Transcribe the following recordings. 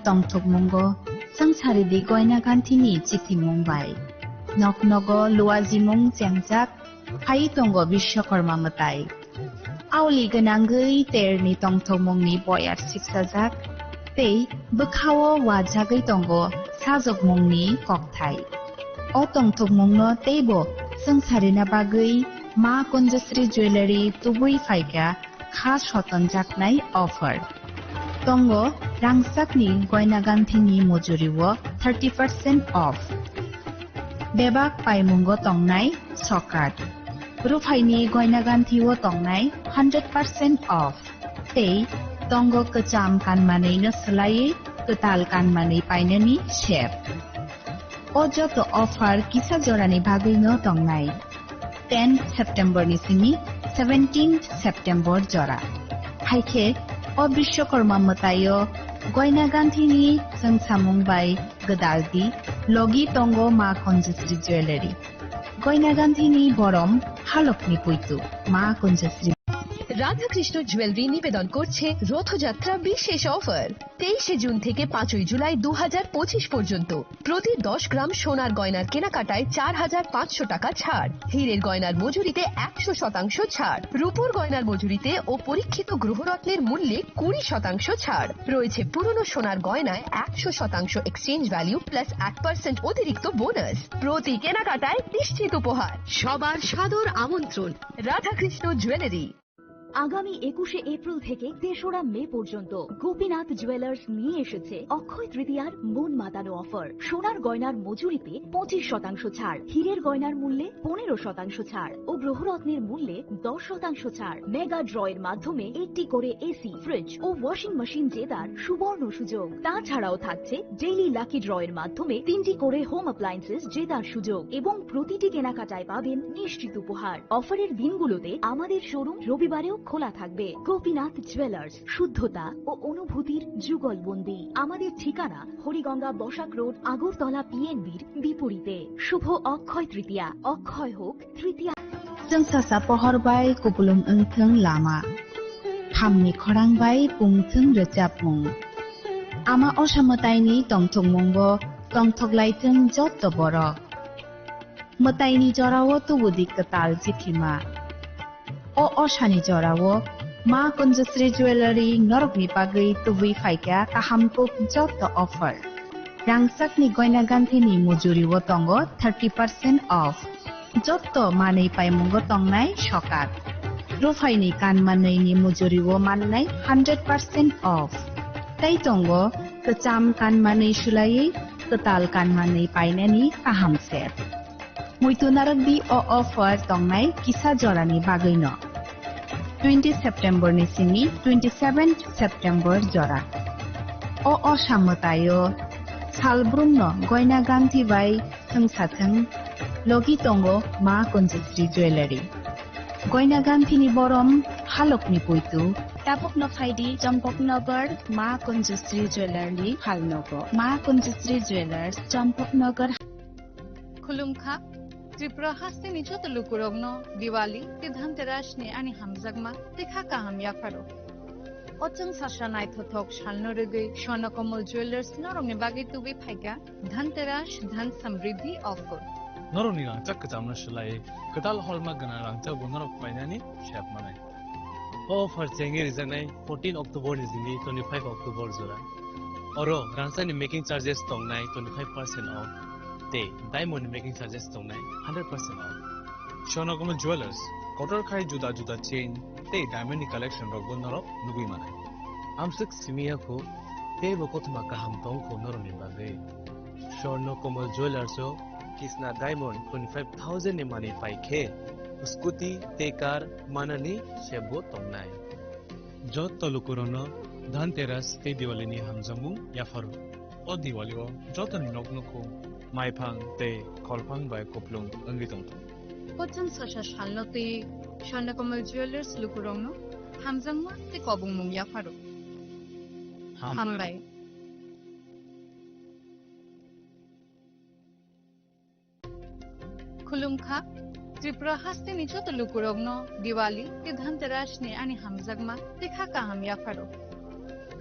tongthokmungo sangsaridi goina ganthini chitimungbai noknogo luwajimung jengjak phai tongo bishwakarma matai awli ganangui terni tongthokmungni boyar siksajak tei bukhawo wajagui tongo sajokmungni kokthai o tongthokmungno teibo sangsarina bagui ma kunjasri jewelry tubui phaika khas hotonjaknai offer tongo rangsakni goina ganthini mojuriwo 30% off bebak paimungo tongnai sokat rufaini goina ganthiwo tongnai 100% off tei tongo kacham kanmanei no slai ketal kanmanei painani shep o joto offer kisa jorani bagui no tongnai 10 September ni simi 17 September jora haike o bishwakarma matayo goina ganthini sangsamung bai gadaldi logi tongo ma konjasri jewelry goina ganthini borom halokni puitu ma konjasri Radhakrishna jewellery নিবেদন করছে রথযাত্রা বিশেষ offer 23 June থেকে 5 জুলাই 2025 পর্যন্ত প্রতি 10 গ্রাম সোনার গয়নার কেনাকাটায় 4500 টাকা ছাড় হীরের গয়নার মজুরিতে 100% ছাড় রূপোর গয়নার মজুরিতে ও পরীক্ষিত গ্রহরত্নের মূল্যে 20% ছাড় রয়েছে পুরনো সোনার গয়নায় 100% এক্সচেঞ্জ ভ্যালু প্লাস 1% অতিরিক্ত বোনাস প্রতি কেনাকাটায় নিশ্চিত উপহার সবার সাদর আমন্ত্রণ রাধাকৃষ্ণ জুয়েলারি আগামী 21 এপ্রিল থেকে 3রা মে পর্যন্ত গোপীনাথ জুয়েলার্স নিয়ে এসেছে অক্ষয় তৃতীয়ার মন মাতানো অফার সোনার গয়নার মজুরিতে 25% ছাড় হীরের গয়নার মূল্যে 15% ছাড় ও গ্রহরত্নের মূল্যে 10% ছাড় মেগা ড্রয়ের মাধ্যমে 80 করে এসি ফ্রিজ ও ওয়াশিং মেশিন জেতার সুবর্ণ সুযোগ তাছাড়াও থাকছে ডেইলি লাকি ড্রয়ের মাধ্যমে 3টি করে হোম অ্যাপ্লায়েন্সেস জেতার সুযোগ এবং প্রতিটি কেনাকাটায় পাবেন নিশ্চিত উপহার অফারের দিনগুলোতে আমাদের শোরুম রবিবারেও খোলা থাকবে গোপীনাথ জুয়েলার্স শুদ্ধতা ও অনুভূতির যুগলবন্দি আমাদের ঠিকানা হরিগঙ্গা বসাক রোড আগরতলা পিএনবির বিপরীতে শুভ অক্ষয় তৃতীয়া অক্ষয় হোক তৃতীয়া जोंसासा pohorbai kupulum engtheng lama hamni khorangbai pungtheng rechapmung ama osamataini tongthokmungbo tongthoklaitheng jotto borok mataini jorao tubudi ketal jiphima o osani jorao ma kunjasri jewelry norokni bagui tubui phaika kahamkuk jotto offer rangsakni goina ganthini mojuriwo tongo 30% off jotto manei paimungo tongnai sokat rufaini kanmaneini mojuriwo mannai 100% off tai tongo kecham kanmanei sulai ketal kanmanei painani kahamse muitunarokbi o offer tongnai kisa jorani baguino 20 September ni simi 27 September jora o osamatayo salbrumno goina ganthi bai thengsatheng logi tongo ma kunjasri jewelry goina ganthini borom halokni puitu tapokno phaidi champoknagar ma kunjasri jewelry halnogo ma kunjasri jewelers champoknagar khulumkha Tripura haste ni joto lukurogno Diwali te dhanteras ni ani hamjagma tekha kaham yakaro Ochang sashanai thothok shalno regi Sonakomol Jewelers norongni bagi tubi phaika dhanteras dhan samriddhi offer norongni rangchak kachamna shulai ketal holma gana rangchak bonorok painani shap manai offer chengi rijanai 14 October ni jini 25 October jora oro rangchani making charges tongnai 25% off te diamond making charges tongnai 100% off Sonakomol Jewelers kotor khai juda juda chain te diamond collection rok bonorok nugui manai amsuk simia ko te bokotma kaham tong ko norongni bagi Sonakomol Jewelers o Kisna Diamond 25,000 ni money paike scooty te car manani shebo tongnai jot tolukurono dhanteras te diwali ni hamjamu yafaru o diwali o jotani noknoko maiphang te kholphang bai koplung angi tong Ochang sasha shalnote Sonakomol Jewelers lukurogno hamjangma te kobungmung yakaro hambai khulumkha Tripura haste ni joto lukurogno Diwali te dhanteras ni ani hamjagma tekha kaham yakaro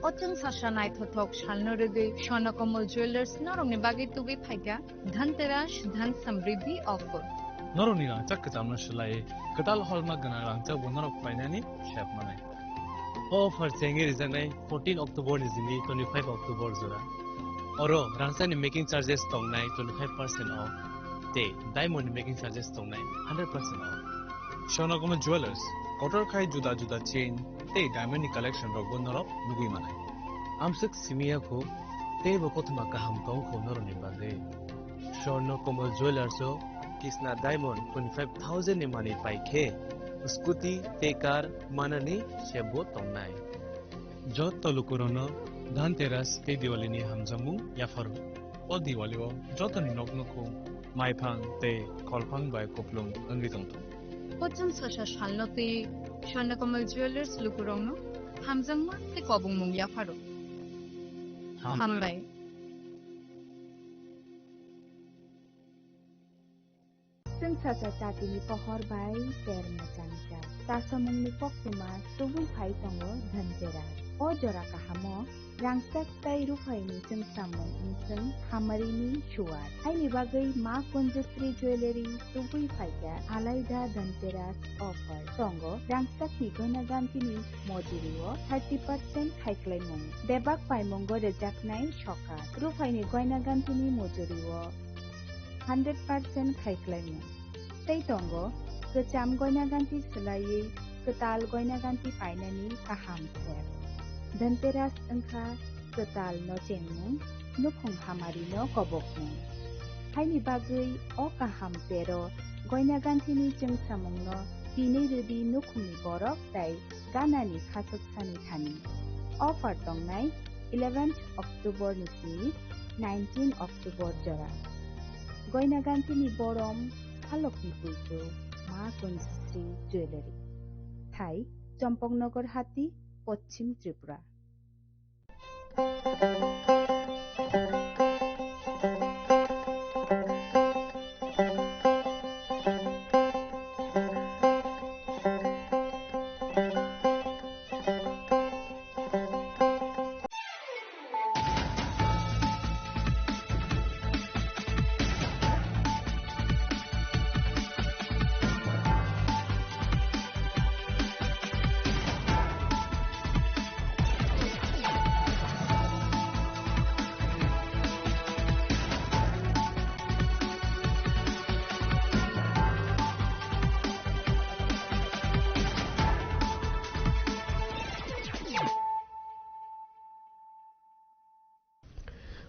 Ocheng sasha naithothok shalno rege Swarnakomal Jewelers norongni bagi tubi phaika Dhanteras Dhan Samriddhi offer. Noroni rangchak kecamna shalai ketal hallmark gana rangchak bonarok painani shep manai. Offer chengi rizanai 14 October nizini 25 October zura. Oro rangchani making charges tongnai 25% off. Te diamond making charges tongnai 100% off. Swarnakomal Jewelers kotor khai juda juda chain te diamond ni collection rok bonarok nugui manai. Amsik simia ko te bokothma kaham tong ko noroni bage. Swarnakomal Jewelers o Kisna Diamond 25,000 ni money paike. Scooty te car manani shebo tongnai. Jot tolukurono Dhanteras te Diwali ni hamjamu yafaru. O Diwali o jotoni noknoko maipang te kolpang bai koplung angri tongto. Ocheng sasha shalno te Swarnakomal Jewelers lukurongno hamjangma te kobung mung yafaro. Hamlai. Sing sasa chatini pohor bai ter macangca. Tasamung ni pokuma tubul pai tongo Dhanteras. O jora kahamo rangsak tai rufai ni sing samung inseng hamari ni shuar. Hai ni bagai ma konjastri jewelry tubul pai ka alaida Dhanteras offer. Tongo rangsak ni gona ganti ni mojiriwo 30% haiklai mung. Debak pai mongo rejak nai shoka. Rufai ni gona ganti ni mojiriwo 100% haiklaimu. Tei tongo, kecam goina ganti selai, ketal goina ganti painani kaham ser. Dhanteras engka ketal no cengmu, nukhung hamari no kobokmu. Hai ni bagai o kaham pero, goina ganti ni jeng samung no, tini rudi nukhung ni borok tai gana ni khasuk sani thani. Offer tongnai 11th October nisi 19 October jora. Goina gantini borom halokni pujo ma konjastri jewelry. Thai Champongnagar Hati Poschim Tripura.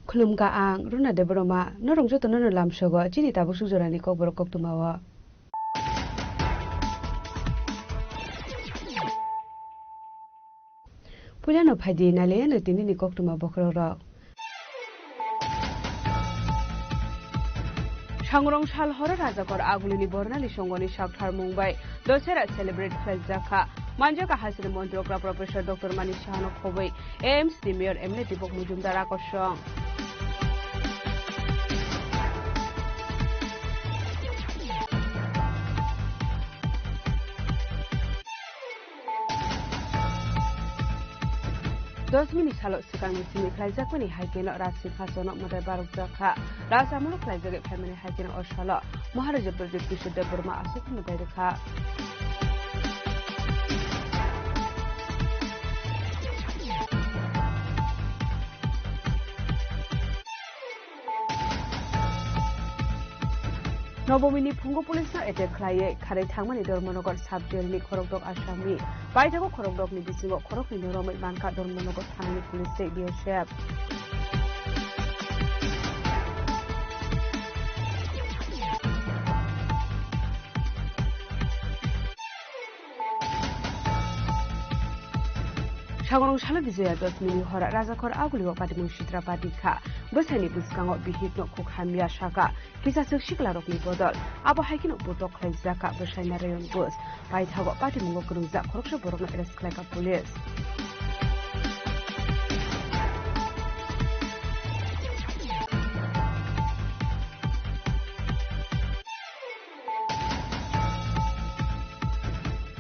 Khulumka ang runa de broma norong joto nono lamsogo chini tabu sujorani kok borok kok tumawa Pulano phadi nale na tini ni kok tuma bokro ro Sangrong sal hora rajakor agulini bornali songoni sakthar mumbai dosera celebrate khaljaka Manjaka Hasina Montrokra Professor Dr. Manish Shahano Khobei AIMS ni Mayor Emne Dipok Mujumdar akosong Dosmini salok sikang sini khlaijak mani haikeno Rashid Hasanok Madai Baruk Jakha Rasamulu khlaijak family haikeno Oshala Maharaja Pradeep Kishore Burma Asuk Madai Rekha Nobomini Pungo Police na attack khlaiye kharai thangmani Dharmanagar subjail ni Khorokdok Assami Baijago Khorokdok ni bisingo Khorok ni Noromai Manka Dharmanagar thangni police state BSF Sagorong shala Vijaya Dosmini hora Rajakor Aguliwa Patimu Shitra Patika Bosani Buskango Bihitno Kukhamia Shaka Kisa Siklarok ni Bodol Abo Haikino Bodok Khlaijaka Bosana Rayon Bus Baithago Patimu Gruza Khoroksha Borona Reskleka Police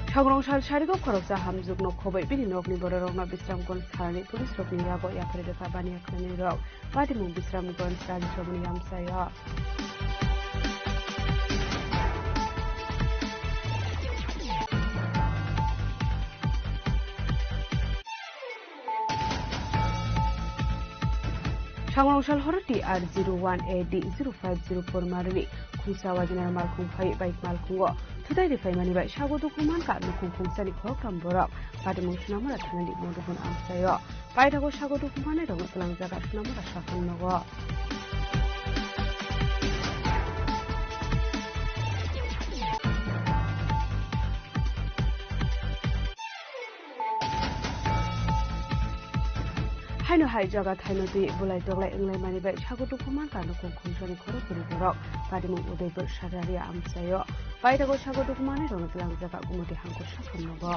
Sangrong Sharigo Koroksa Hamzuk no Kobe Bini Nokni Bororogna Bisram Gon Sarani Police Rokni Yago Yapre Kabani Klani Rok Padimu Bisram Gon Srani Chomuni Yamsaya Sangrong Horati R01AD0504 Marili Kusawa General Malkum Pai Bike Malkungo Today the Family by Shago Dokuman Kat Nukum Sani Kokam Borok Padimu Snamara Tanadi Modukun Amsayo Paitago Shago Dokuman Lang Zagat Namara Shafan Nogo Haino hai jaga thaino ti bulai toglai englai mani bai chago dokuman kanu kongkhong sani khoro puri borok padimu udaipur sararia amsayo paitago chago dokumani rong lang jaga gumoti hangko sakham nogo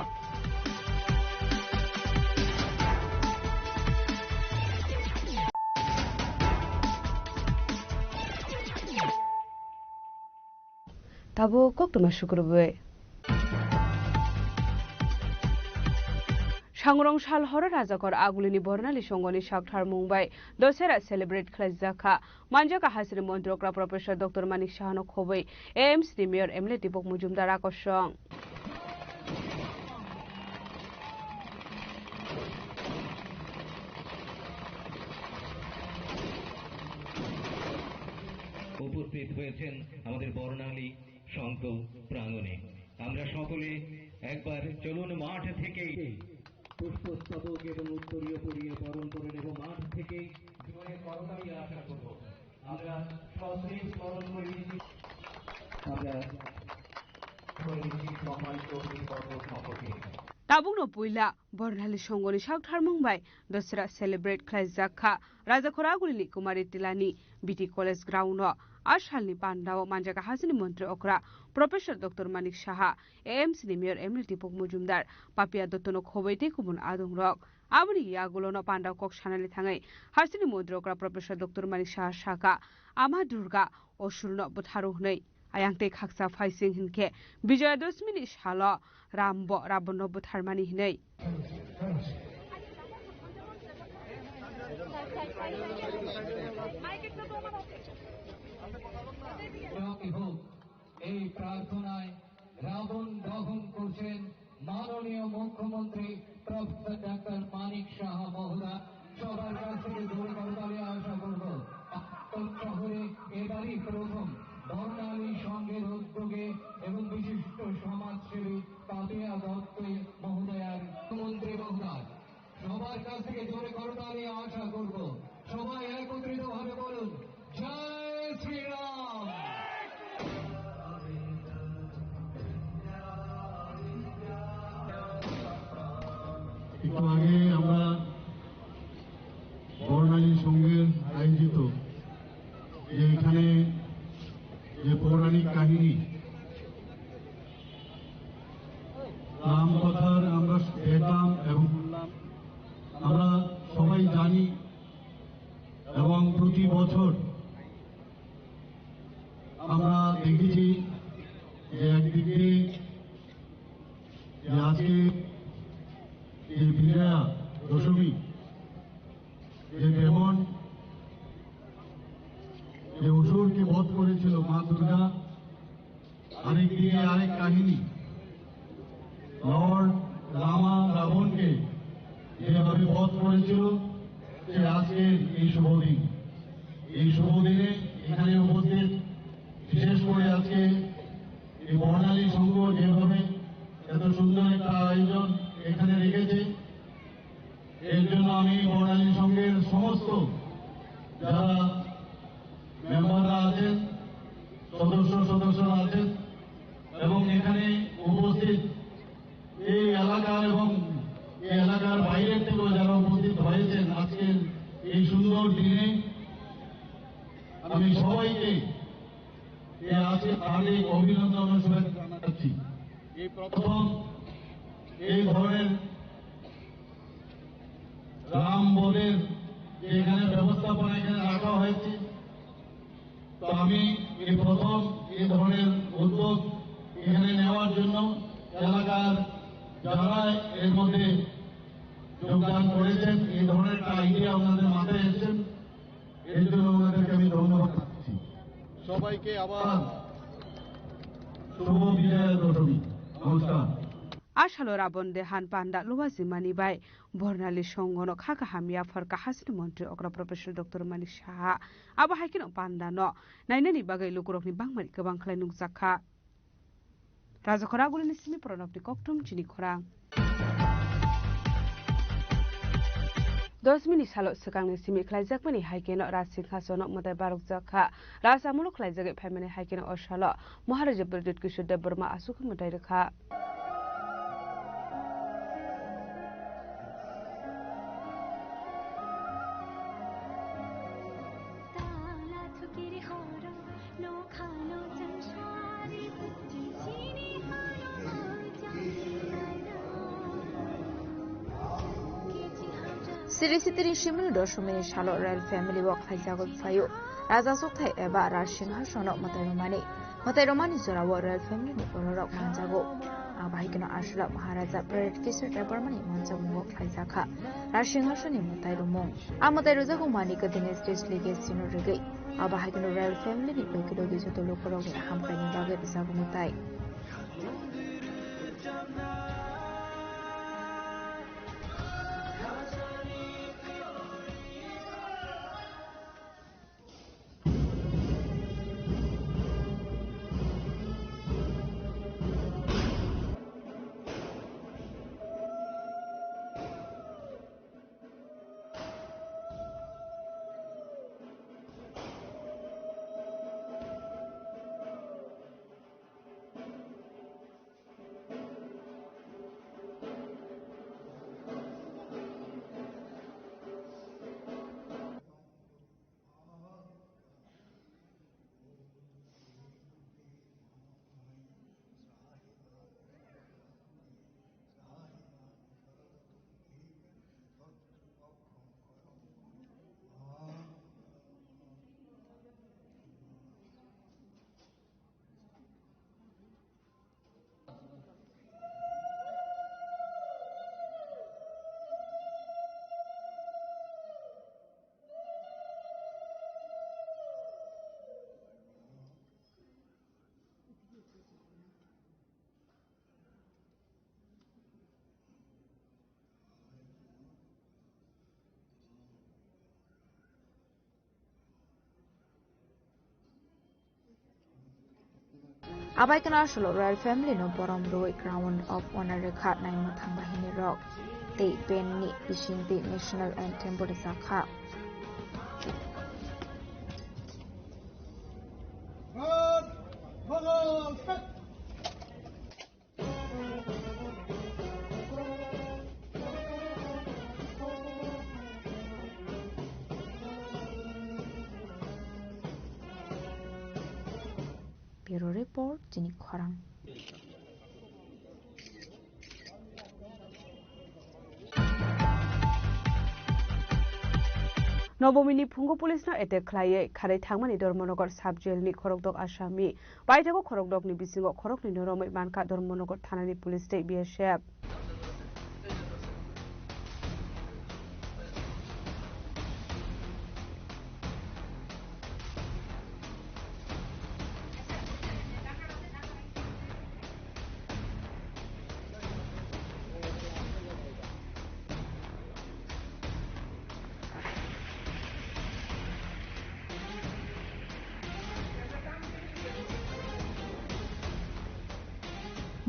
tabo koktoma shukurbe Sangrong Hora Razakor Agulini Bornali Shongoni Shakthar Mumbai Dosera celebrate Klazaka Manjaka Hasri Mondrokra Professor Dr. Manik Shahano Khobei AMC Mayor Emily Tipok Mujumdar Akoshong উপস্থিত হয়েছেন আমাদের বর্ণালী সংঘ প্রাঙ্গণে আমরা সকলে একবার চলুন মাঠ থেকে পুষ্পস্তবক এবং উত্তরীয় পরিয়ে বরণ করে নেব মাঠ থেকে জীবনের করতালি আশা করব আমরা সশ্রী স্মরণ করি আমরা সম্মানিত অভিভাবক সম্পর্কে Tabungno Puila Bornali Shongoni Shakthar Mumbai Dosera celebrate Klazaka Razakor Agulini Kumari Tilani BT College Ground Ashalni Pandao Manjaka Hasini Montre Okra Professor Dr. Manik Shaha AMC Mayor Emily Tipok Mujumdar Papia Dotono Khobeti Kumun Adung Rock Abri Yagulono Pandao Kok Shanali Thangai Hasini Montre Okra Professor Dr. Manik Shaha Shaka Ama Durga Oshurno Butharuhnei Ayangte Khaksa Faising Hinke Bijaya Dosmini Shala Rambo Rabono Butharmani Hinei এই প্রার্থনায় রাবণ দহন করছেন মাননীয় মুখ্যমন্ত্রী professor doctor Manik Saha মহোদয় সবার কাছ থেকে জোরে করতালি আশা করব শহরে এবারই প্রথম বর্ণালী সংঘের উদ্যোগে এবং বিশিষ্ট সমাজসেবী পাপিয়া দত্ত মহোদয়ার মুখ্যমন্ত্রী মহোদয় সবার কাছ থেকে জোরে করতালি আশা করব সবাই একত্রিত ভাবে বলুন জয় শ্রীরাম একটু আগে আমরা বর্ণালী সংঘের আয়োজিত যে এখানে যে পৌরাণিক কাহিনী রাম কথার আমরা দেখলাম এবং আমরা সবাই জানি এবং প্রতি বছর আমরা দেখেছি যে একদিকে আজকে যে বিজয়া দশমী যে দেবন যে অসুরকে বধ করেছিল মা দুর্গা আরেকদিকে আরেক কাহিনী লর্ড রামা রাবণকে যেভাবে বধ করেছিল সে আজকের এই শুভদিন এই শুভদিনে এখানে উপস্থিত বিশেষ করে আজকে এই বর্ণালী সংঘ যেভাবে এত সুন্দর একটা আয়োজন এখানে রেখেছে এর জন্য আমি বর্ণালী সংঘের সমস্ত যারা মেম্বাররা আছেন সদস্যরা আছেন এবং এখানে উপস্থিত এই এলাকা এবং এই এলাকার বাইরের থেকেও যারা উপস্থিত হয়েছেন আজকের এই সুন্দর দিনে আমি সবাইকে আজকে আরেক অভিনন্দন ও শুভেচ্ছা জানাচ্ছি এই প্রথম এই ধরনের রাম বনের এখানে ব্যবস্থাপনা এখানে রাখা হয়েছে তো আমি এই প্রথম এই ধরনের উদ্যোগ এখানে নেওয়ার জন্য এলাকার যারা এর মধ্যে যোগদান করেছেন, এই ধরনের একটা আইডিয়া ওনাদের মাথায় এসেছেন, এর জন্য ওনাদেরকে আমি ধন্যবাদ দিচ্ছি। সবাইকে আবার শুভ বিজয়া দশমী। নমস্কার। আশালো রাবণ দেহান পান্ডা লুয়াজি মানিবাই বর্ণালী সংগন খাকা হামিয়া ফরকা হাসিনি মন্ত্রী অগ্র প্রফেসর ডক্টর মানিক সাহা আবো হাইকিন পান্ডা ন নাইনানি বাগै লুকুরকনি বাংমানি गोबां खलाय नुजाखा राजाखरा गुलिनि सिमी प्रनबनि कक्टुम चिनि खरां 10 मिनिट सालो सिगांनि सिमी खलायजाकमानि हाइकेनो राजसिंहासनक मदाय बारकजाखा राजामुलक खलायजागै फाइमानि हाइकेनो अशालो महाराजा ब्रदित किशोर देव Burma आसुक मदाय Rekha Sirisitiri Shimunu Doshumini Shalo Royal Family Walk Haizago Fayo, Raza Soktai Eba Rashinghashono Matai Romani Zorawa Royal Family Orok Manjago, Abahikino Ashla Maharaja Beret Kisser Debormani Manjago Walk Haizaka, Rashinghashoni Matai Romong, Amatai Rozago Manika Dynasties Legacy Sino Rege, Abahikino Royal Family Lokido Gizo Lokoro Hamkani Baget Zagomutai. Abaikan Ashlo Royal Family no Borom Roi Crown of Honor Rekat Nai Mathang Bahini Rock Te Penni Ishing the National Anthem Bodhisaka Bureau Report Jini Khorang নবমিনি ফুঙ্গো পুলিশনো এটেক খাইয়ে খারে থাংমানি Dharmanagar sub জেলনি খরকদক আসামি বাইজাগো খরকদকনি বিসিঙ্গো খরকনি নরमै মানকা Dharmanagar থানানি police তে BSF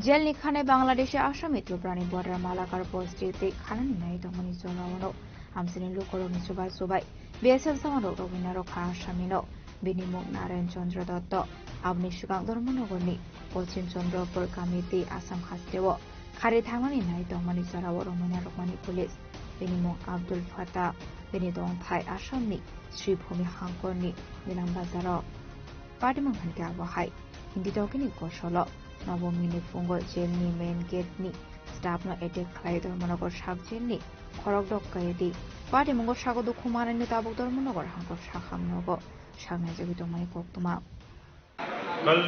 jail নিখানে বাংলাদেশে আসামি ত্রিপুরানি border Malakar পোস্টে খানানি নাই দমনি জলাওনো হামসিনি লুকরনি সুবাই সুবাই BSF জামানো Raveena রক্ষা আসামিনো বিনিমুখ নারায়ণ চন্দ্র দত্ত আবনি সুগাং ধর্মনগরনি পশ্চিম Chandrapur committee Assam খাস্তেও খারে থাংমানি নাই দমনি জলাও রমিনা রকমানি পুলিশ বিনিমুখ আব্দুল ফাতা বিনি দংথাই আসামনি শ্রীভূমি হাংকরনি নিলাম বাজার পাটিমুখ হানকে আবহাই হিন্দি দকিনি কৌশল নবমিনি ফুঙ্গো জেলনি মেন গেটনি স্টাফনো এটেক খাই ধর্মনগর সাব জেলনি খরকদক কায়েদি পাটিমুখ সাগো দুঃখ মারানি তাবক ধর্মনগর হাংকর শাখামনগ সাগনাজগি দমাই কক্তমা कल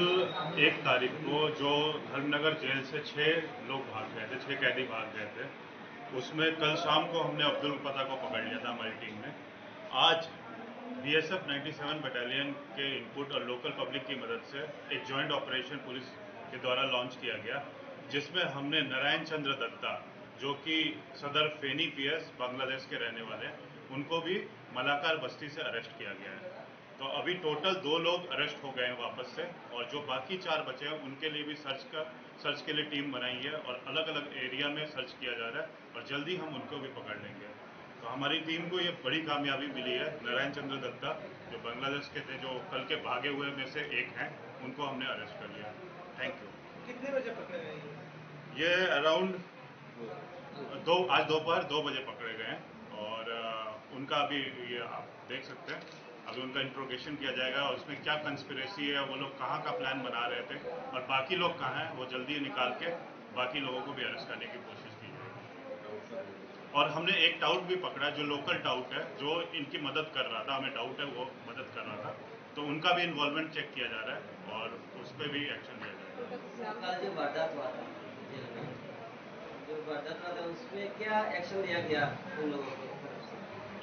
1 तारीख को जो धर्मनगर जेल से 6 लोग भाग गए थे, 6 कैदी भाग गए थे, उसमें कल शाम को हमने अब्दुल पता को पकड़ लिया था हमारी टीम ने। आज BSF 97 बटालियन के इनपुट और लोकल पब्लिक की मदद से एक जॉइंट ऑपरेशन पुलिस के द्वारा लॉन्च किया गया, जिसमें हमने नारायण चंद्र दत्ता, जो कि सदर फेनी PS बांग्लादेश के रहने वाले, उनको भी मलाकार बस्ती से अरेस्ट किया गया है। तो अभी टोटल 2 लोग अरेस्ट हो गए हैं वापस से, और जो बाकी 4 बचे हैं उनके लिए भी सर्च के लिए टीम बनाई है और अलग अलग एरिया में सर्च किया जा रहा है, और जल्दी हम उनको भी पकड़ लेंगे। तो हमारी टीम को ये बड़ी कामयाबी मिली है। नारायण चंद्र दत्ता जो बांग्लादेश के थे, जो कल के भागे हुए में से एक हैं, उनको हमने अरेस्ट कर लिया। Thank you. कितने बजे पकड़े गए? ये अराउंड आज दोपहर 2 बजे पकड़े गए हैं, और उनका अभी ये आप देख सकते हैं, अभी उनका इंट्रोगेशन किया जाएगा और उसमें क्या कंस्पिरेसी है, वो लोग कहाँ का प्लान बना रहे थे और बाकी लोग कहाँ हैं, वो जल्दी निकाल के बाकी लोगों को भी अरेस्ट करने की कोशिश की जाएगी। और हमने एक टाउट भी पकड़ा, जो लोकल टाउट है, जो इनकी मदद कर रहा था, हमें डाउट है वो मदद कर रहा था, तो उनका भी इन्वॉल्वमेंट चेक किया जा रहा है और उस पर भी एक्शन लिया जाएगा। जो वारदात हुआ था उसमें क्या एक्शन लिया गया उन लोगों की तरफ से?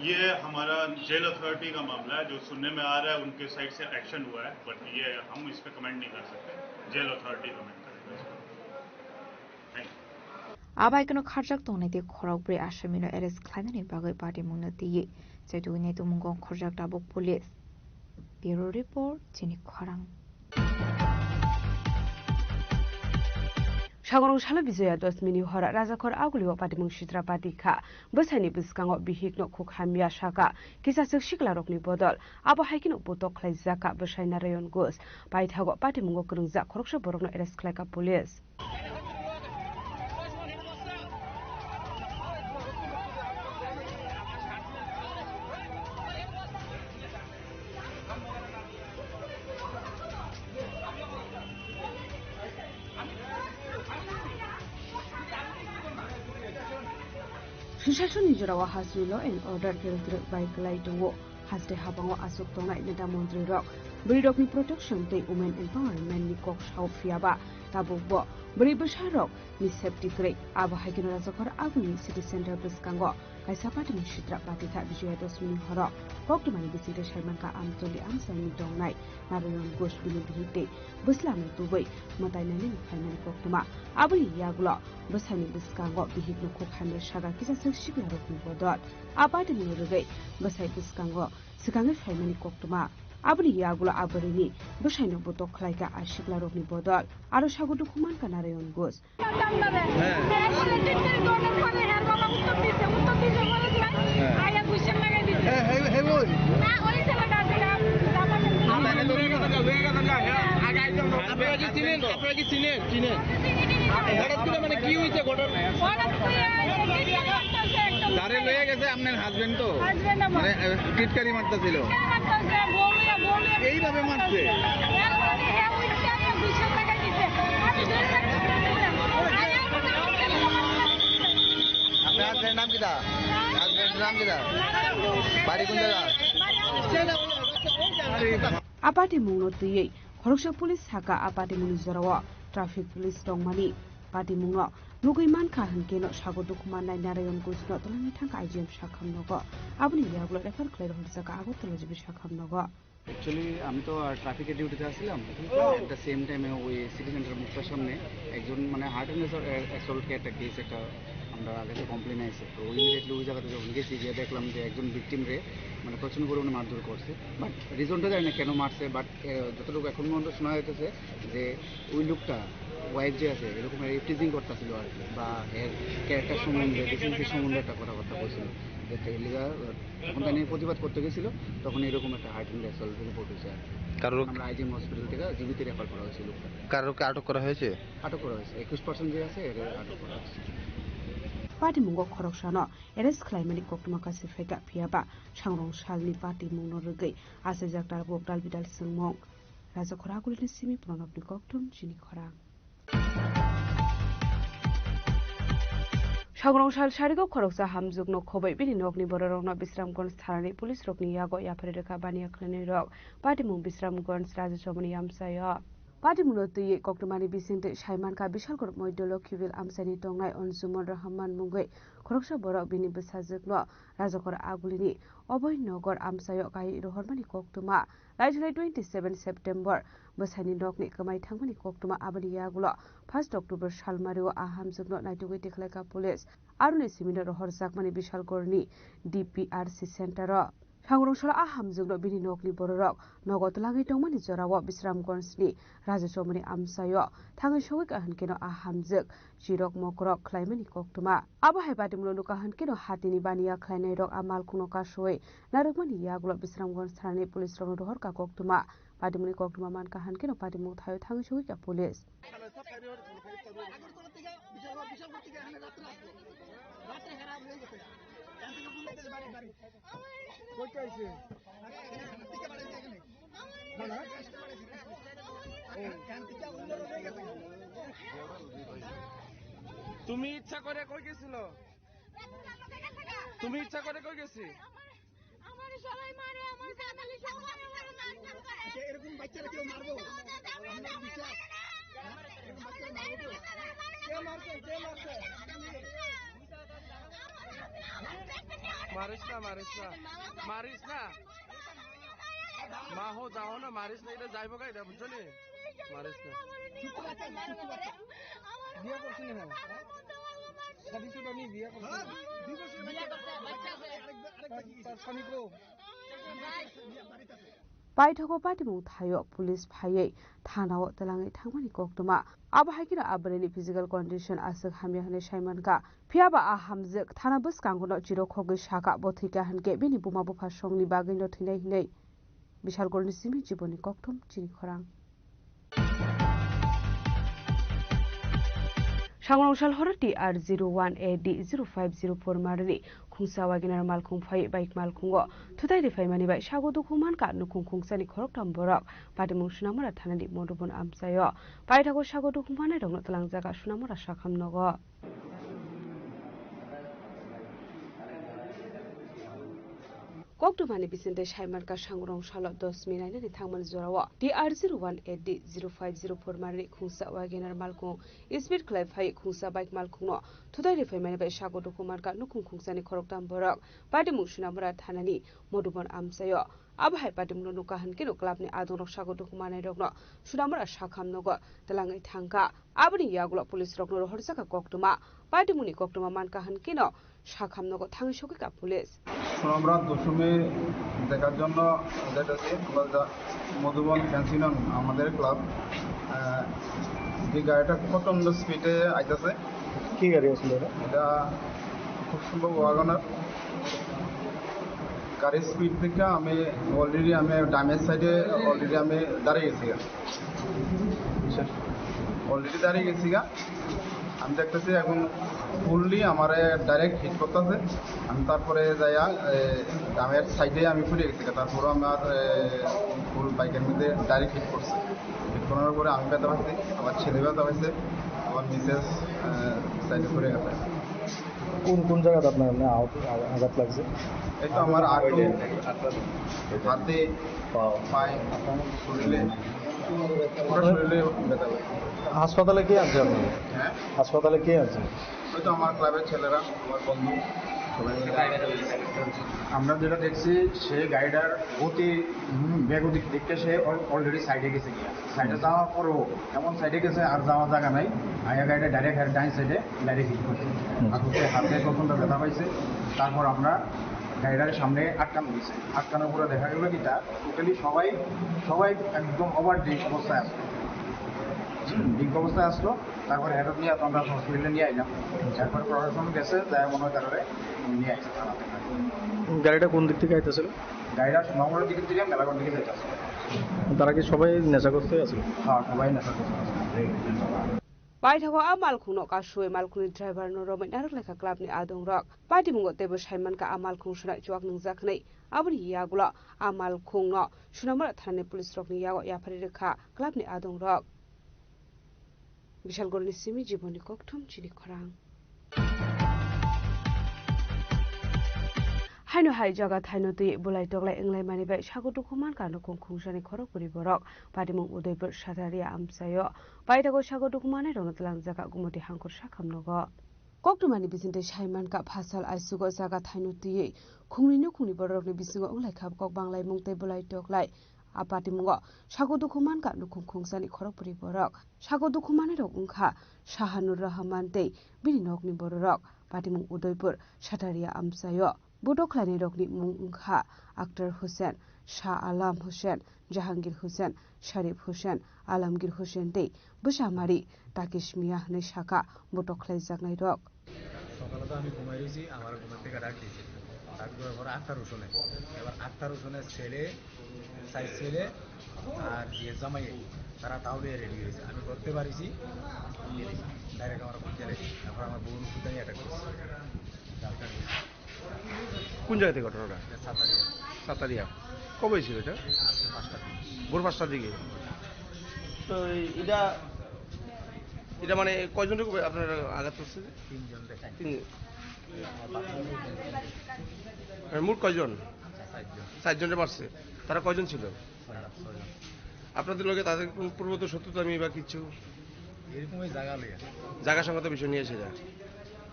ये हमारा जेल अथॉरिटी का मामला है, जो सुनने में आ रहा है उनके साइड से एक्शन हुआ है, बट ये हम इस पर कमेंट नहीं कर सकते, जेल अथॉरिटी कमेंट करेगा इसको। Thank you. आबाइकनो खारजाक तंगनायदि खरगब्रै आसामिनो एरेस्ट खालामनायनि बागै पार्टीमुंनो दियै जैतुनि तुमुंगं खरजाक दाबुक पुलिस ब्यूरो रिपोर्ट जिनि खरां সাগরং সালো বিজয়া 10 মিনি হরা রাজাখর আগুলিও পাটিমুং সিদ্রা পাটিখা বসাইনি বিসকাঙ্গ বিহিকনো খুক হামিয়া সাকা কিসাসক শিকলারকনি বদল আবো হাইকিন উপতক খ্লাইজাকা বসাই নারায়ণ ঘোষ পাইথাগো পাটিমুঙ্গ করংজা খরকসা বরকনো এরেস্ট খ্লাইকা police Sushashoni Jarawa Hasrilo and order directed by Kalaido Hasde Habango Asok Tonga Neta Montri Rock, Bridokni Protection Day Women Empowerment Nikok Shao Fiaba, Tabu Bo, Bribusharok, Miss Septic Grey, Aba Hikino Razakor Avni City Center Biskango, Kaisapati Shitra Patita Vijayatos Mini Horok, Pokemon Visita Shermanka Amtoli Amsani Dongai, Narayan Ghosh Bilibihite, Buslami Dubai, Matainani Family Pokema, Abuli Yaglo, Busani Biskango, Bihikno Cook Hammer Shaga, Kisa Shiklarokni Bodot, Abadi Murugai, Basai Biskango, Sikanga Family Pokema. Abuli Yagula Abarini, Bushino Boto Klaika, Ashiklarokni Bodol, Aroshago Dukuman Kanarayon Ghost. তারে লয়ে গেছে আপনার husband তো মানে টিটকারি মারতেছিল এইভাবে মারছে আপনার হাজবেন্ডের নাম কিটা হাজবেন্ডের নাম কিটা বাড়ি কোন জায়গা Apati Muno Tui, Horosha Police Haka Apati Munizarawa, Traffic Police Dongmani, Pati Muno, Lugiman Kahan Keno Shago Dukumana Narayan Goes not only Tank IGM Shakam Nogo, Abni Yaglo Refer Clare Hosaka, Agotology Shakam Nogo. Actually, আমি তো ট্রাফিকের ডিউটিতে আসছিলাম at the same টাইমে ওই city centre মুখটার সামনে একজন মানে হার্ট অ্যান্ড অ্যাসল্টকে একটা কেস একটা আমরা আগে কমপ্লেন আছে তো ইমিডিয়েটলি ওই জায়গাতে যখন গেছি গিয়ে দেখলাম যে একজন ভিকটিম রে মানে প্রচণ্ড পরিমাণে মারধর করছে বাট রিজনটা জানি না কেন মারছে বাট যতটুকু এখন পর্যন্ত শোনা যাইতেছে যে ওই লোকটা ওয়াইফ যে আছে এরকম টিজিং করতেছিল আর কি বা এর ক্যারেক্টার সম্বন্ধে ডিসেন্সি সম্বন্ধে একটা কথাবার্তা বলছিল যখন তাই নিয়ে প্রতিবাদ করতে গেছিল তখন এরকম একটা হার্ট অ্যান্ড অ্যাসল্ট রিপোর্ট হয়েছে আর আমরা আইজিএম হসপিটাল থেকে জীবিত রেফার করা হয়েছে লোকটা কারোকে আটক করা হয়েছে 21% যে আছে এর আটক করা হয়েছে Party Mungo Koroshano, Eres Climatic Kokmakasi Feka Piaba, Shangrong Shalni Party Muno Rugay, as a Zakar Bokal Vidal Sungmong, Razakorakul Simi Pron of the Koktum, Chini Kora. Shangrong Shal Sharigo Korosa Hamzuk no Kobe, Bidin Ogni Borona Bisram Gons Tarani, Police Rokni Yago Yaperika Bania Clenny Rock, Party Mung Bisram Gons Razasomani Amsaya. Patimulo tuye koktomani bisinte Shaimanka Bishalkor Moidolo Kivil Amsani Tongnai Onzumon Rahman Mungwe Khoroksha Borok Bini Besazeklo Rajakor Agulini Oboy Nogor Amsayo Kai Rohormani Koktuma Laijulai 27 September Basani Nokni Kamai Thangmani Koktuma Abani Yagulo 1 October Shalmario Ahamzukno Naitugui Tikleka Police Arune Simino Rohor Zakmani Bishalkorni DPRC Center Sangrongshal Ahamzukno Bini Nokni Borok Nogotlangi Tongmani Jorawa Bisramgonsni Rajachomani Amsayo Thangishowi Kahankeno Ahamzuk Jirok Mokrok Klaimani Koktuma Abahai Patimulo Kahankeno Hatini Bania Klainero Amal Kunoka Shoy Narukmani Yagulo Bisramgons Thani Police Rono Rohorka Koktuma Padimuni Koktuma Man Kahankeno Padimu Thayo Thangishowi ka Police তুমি ইচ্ছা করে কই গেছিল তুমি ইচ্ছা করে কই গেছি আমার সবাই মারে আমার কাতালি সব মারে মারে এরকম বাচ্চারা কেউ মারবো আমরা বিচার কে মারছে মারিস না মা হো যাও না মারিস না এটা যাইবো গাইডা বুঝছো নি মারিস না বিয়া করছিস না শাদি শুধু আমি বিয়া করছি তার স্বামী কো Paithoko Patimu Thayo Police Phaye Thanao Talangi Thangmani Koktuma Abahakira Abrani physical condition Asuk Hamyahane Shaimanka Piaba Ahamzuk Thanabus Kangono Jiro Khogi Shaka Bothika Hanke Bini Buma Bufa Songni Bagino Thinai Hinai Bishal Golni Simi Jiboni Koktum Chini Khorang Sangrongshal Horati R01AD 0504 Marni Khungsa Waginar Malkhung Phai Bike Malkhungo Tudai Rifai Mani Bai Shago Dukuman Ka Nukung Khungsani Khoroktam Borok Patimu Shunamura Thanani Modubon Amsayo Paithago Shago Dukumane Dongno Talangjaga Shunamura Shakham Nogo Koktumani Bisinte Shaimanka Sangrongshal 10 Minani Thangman Zorawa DR01AD 0504 Marni Khungsa Waginar Malkhung Speed Club Phai Khungsa Bike Malkhungno Tudai Rifai Mani Bai Shago Dukuman Ka Nukung Khungsani Khoroktam Borok Patimu Shunamura Thanani Modubon Amsayo Abahai Patimu Nukahan Kino Clubni Adonok Shago Dukumane Dogno Shunamura Shakham Nogo Talangai Thangka Abani Yagulo Police Rogno Horsaka Koktuma Patimuni Koktuma Mankahan Kino Shakham Nogo Thangshokika Police আমরা দশমে দেখার জন্য যেটাছি আমরা মধুবন ফ্যান্সিনন আমাদের club যে গাড়িটা প্রচন্ড স্পিডে আইতাছে কি গাড়ি আসলে এটা খুব সম্ভব ওয়াগনার গাড়ির স্পিড থেকে আমি অলরেডি ড্যামেজ সাইডে অলরেডি আমি দাঁড়িয়ে গেছি আমি দেখতেছি এখন ফুললি আমার ডাইরেক্ট হিট করতেছে আমি তারপরে যাইয়া ড্যামের সাইডে আমি ফুটে গেছি তারপরে আমার ফুল বাইকের মধ্যে ডাইরেক্ট হিট করছে হিট করার পরে আমি ব্যথা পাইছি আমার ছেলে ব্যথা পাইছে আমার মিসেস সাইডে পড়ে গেছে কোন জায়গাতে আপনার আঘাত লাগছে এই তো আমার হাতে পায়ে শরীরে হাসপাতালে কে আছে আপনার হাসপাতালে কে আছে ওই তো আমার ক্লাবের ছেলেরা আমার বন্ধু আমরা যেটা দেখছি সে গাড়িটার গতি বেগতিক দিকটা সে অলরেডি সাইডে গেছে গিয়া সাইডে যাওয়ার পরও এমন সাইডে গেছে আর যাওয়ার জায়গা নাই আয়া গাড়িটা ডাইরেক্ট ডাইন সাইডে ডাইরেক্ট হিট করছে হাতে প্রথমত ব্যথা পাইছে তারপর আমরা গাড়িটার সামনে আটকানো দিয়েছে আটকানোর পরে দেখা গেল কিটা টোটালি সবাই একদম ওভার ডিক অবস্থায় আসলো ডিক অবস্থায় আসলো তারপরে হেডত নিয়ে আমরা হসপিটালে নিয়ে আইলাম তারপরে প্রশাসন গেছে তাই মনে হয় তারপরে নিয়ে আসছে গাড়িটা কোন দিক থেকে আইতেছিল গাড়িটা সোনামুড়ার দিক থেকে মেলাগড় দিকে যাইতেছিল তারা কি সবাই নেশাগ্রস্ত আছে হ্যাঁ সবাই নেশাগ্রস্ত Paithago Amalkhungno Kashui Malkhungni driver no Roman Narleka Club ni Adongrok Patimungo Tebo Shaimanka Amalkhung Shuna Chuak Nungjaknei Abani Yagula Amalkhungno Shunamura Thane Police Rokni Yago Yaparirikha Club ni Adongrok Bishal Golni Simi Jiboni Koktum Chini Khorang Haino hai jaga thaino tui bulai toklai englai mani bai sagutu kuman kanu kungkhungsani khorokpuri borok padimung udaipur sataria amsayo baitago sagutu kumane rongatlang jaga gumoti hangkur sakhamnogo koktumani bisinte saiman ka phasal aisugo jaga thaino tui khungni khungni borokni bisingo onglai khap kok banglai mungtai bulai toklai apatimungo sagutu kuman kanu kungkhungsani khorokpuri borok sagutu kumane rok ungkha Shahanur Rahman tei bini nokni borok padimung udaipur sataria amsayo Budokhlani rokni mung ungkha Akhtar Hussain, Shah Alam Hussain, Jahangir Hussain, Sharif Hussain, Alamgir Hussain tei Busamari Takish Mia hnai saka budokhlai jaknai rok. সকালে তো আমি ঘুমাই রয়েছি আমার ঘুমের থেকে ডাক দিয়েছে ডাক দেওয়ার পরে আক্তার হোসেনে এবার আক্তার হোসেনের ছেলে সাইজ ছেলে আর যে জামাই তারা তাহলে রেডি হয়েছে আমি করতে পারিছি ডাইরেক্ট আমার বুঝতে রেখে তারপর আমার বউর সুতাই অ্যাটাক করছে কোন জায়গা থেকে ঘটনাটা সাতারিয়া কবে ছিল এটা আজকে 5টা ভোর 5টার দিকে তো এটা মানে কয়জন আপনার আঘাত করছে 3 জন দেখায় মোট কয়জন 4 জনের মারছে তারা কয়জন ছিল আপনাদের লোকে তাদের পূর্বত শত্রুতা আমি বা কিছু এরকমই জায়গা সংগত বিষয় নিয়ে এসে যায়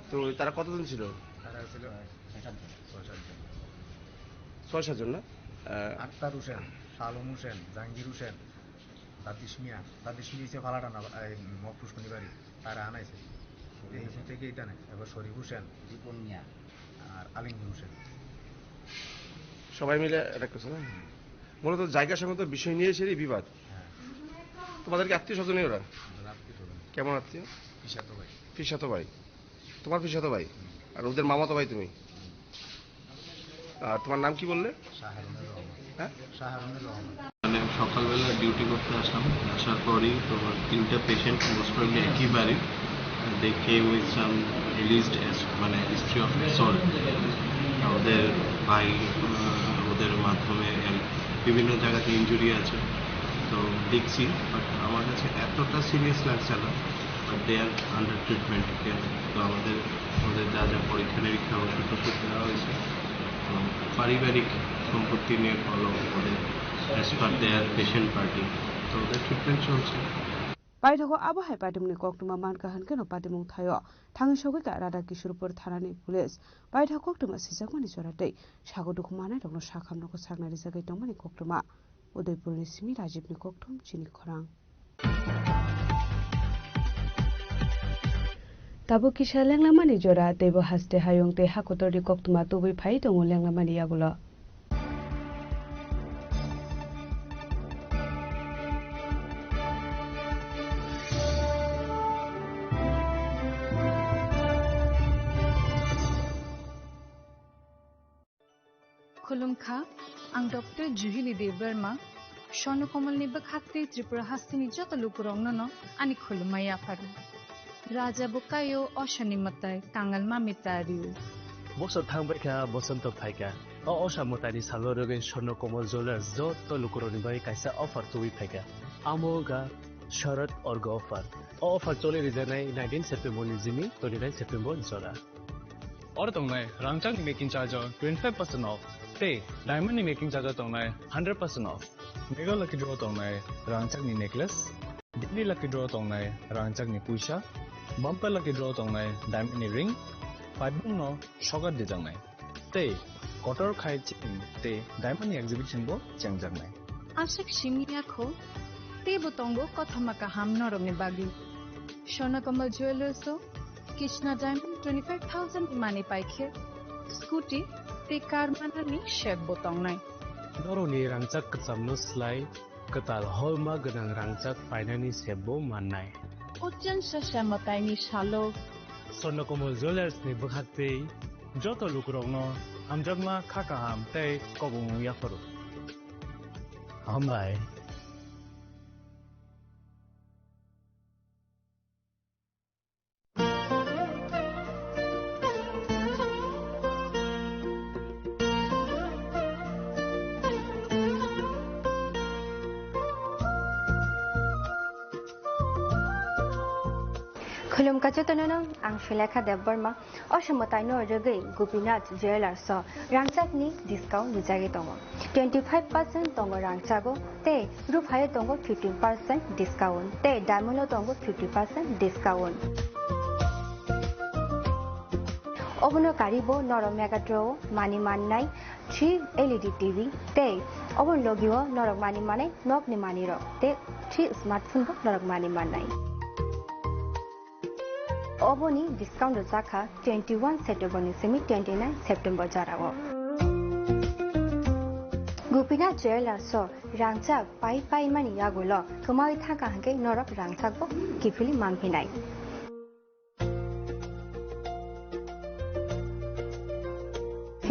তো তারা কতজন ছিল তারা ছিল 6-7 জন না আক্তার হোসেন শালম হোসেন জাহাঙ্গীর হোসেন দাদিস মিয়া এসে ফালাটা না মকফুস বাড়ি তারা আনাইছে এই থেকে এটা নেই এবার শরীফ হোসেন রিপন মিয়া আর আলিমগীর হোসেন সবাই মিলে এটা করছে না মূলত জায়গা সংগত বিষয় নিয়ে এসে বিবাদ তোমাদেরকে আত্মীয় স্বজনই ওরা কেমন আত্মীয় পিসাতো ভাই তোমার পিসাতো ভাই আর ওদের মামাতো ভাই তুমি আর তোমার নাম কি বললে মানে সকালবেলা ডিউটি করতে আসলাম আসার পরেই তো 3টা পেশেন্ট মোস্ট প্রবলি একই বাড়ি দে কেম উইথ সাম রিলিজড মানে হিস্ট্রি অফ অ্যাসল্ট ওদের ভাই ওদের মাধ্যমে বিভিন্ন জায়গাতে ইনজুরি আছে তো দেখছি বাট আমার কাছে এতটা সিরিয়াস লাগছে না but they are under treatment তো আমাদের যা যা পরীক্ষা নিরীক্ষা ওষুধ টষুধ দেওয়া হয়েছে তো পারিবারিক সম্পত্তি নিয়ে ফলো ওদের অ্যাজ পার দেয়ার পেশেন্ট পার্টি তো ওদের ট্রিটমেন্ট চলছে Baitago abahai padimni koktuma mankahan keno padimung thayo thangi sogoi ka Radha Kishorpur thanani police baitha koktuma sijakmani joratei sagodu kumane rokno sakhamno ko saknari jagai tongmani koktuma Udaipur ni simi Rajiv ni koktum chini khorang Tabo kisa lenglamani jora tebo haste hayong te hakotori koktuma tobui phai tongo lenglamani yagulo खुलुमखा आं doctor जुहिली Debbarma स्वर्णकमलनि बखाते Tripura हास्तिनि जत लुकुरंगनो आनि खुलुमाया फारु राजा Bukayo अशनिमताय Kangal मामितारिउ बसर थांबायखा बसंत फायका अशा मतानि सालरगै स्वर्णकमल jewellers जत लुकुरनि bye कायसा offer तुइ फायका आमोगा शरद अर्ग offer चले रिजनाय 19 September नि जिमि 29 September जरा और तंगनाय रांगचाक मेकिंग चार्ज 25% ऑफ ते डायमंड नि मेकिंग चार्ज तंगनाय 100% ऑफ मेगा लकी ड्रॉ तंगनाय रांगचाक नि नेकलेस डिग्री लकी ड्रॉ तंगनाय रांगचाक नि पुइसा बम्पर लकी ड्रॉ तंगनाय डायमंड नि रिंग फाइबुं नो शगर दिजांनाय ते कटर खाय ते डायमंड नि एग्जिबिशन बो चेंगजांनाय आशिक शिमियाखो ते बतंगो कथमाका हामनरमनि बागि स्वर्णकमल ज्वेलर्सो कृष्णा डायमंड 25,000 माने पाइखे स्कूटी ते कार मानानि शेक बतंगनाय दरनि रांचाक कचामनो स्लाय कताल हलमा गोनां रांचाक फाइनानि सेबो माननाय उज्जन सशामतायनि सालो स्वर्णकमल ज्वेलर्स नि बखाते जत लुकुरंगनो हामजागमा खाकाहाम तै कबुं याफरो हामबाय खुलुमकाचो तनोनो आं सुलेखा देबबर्मा असमतायनो रगै गोपीनाथ ज्वेलार्स रांचाकनि डिस्काउंट नुजागे दङ 25% दङ रांचागो ते रुफायो दङ 15% डिस्काउंट ते डायमंडो दङ 50% डिस्काउंट अबनो कारिबो नरम मेगाट्रो मानि माननाय 3 LED TV ते अबन लगियो नरक मानि माने नकनि मानिरो ते 3 स्मार्टफोन बो नरक मानि माननाय Oboni discount Zaka 21 September semi 29 September Jarago. Gupina Jewelers so Rangchak pai mani yagulo Kumai Thaka Hanke Norok Rangchakbo Kifili Mampinai.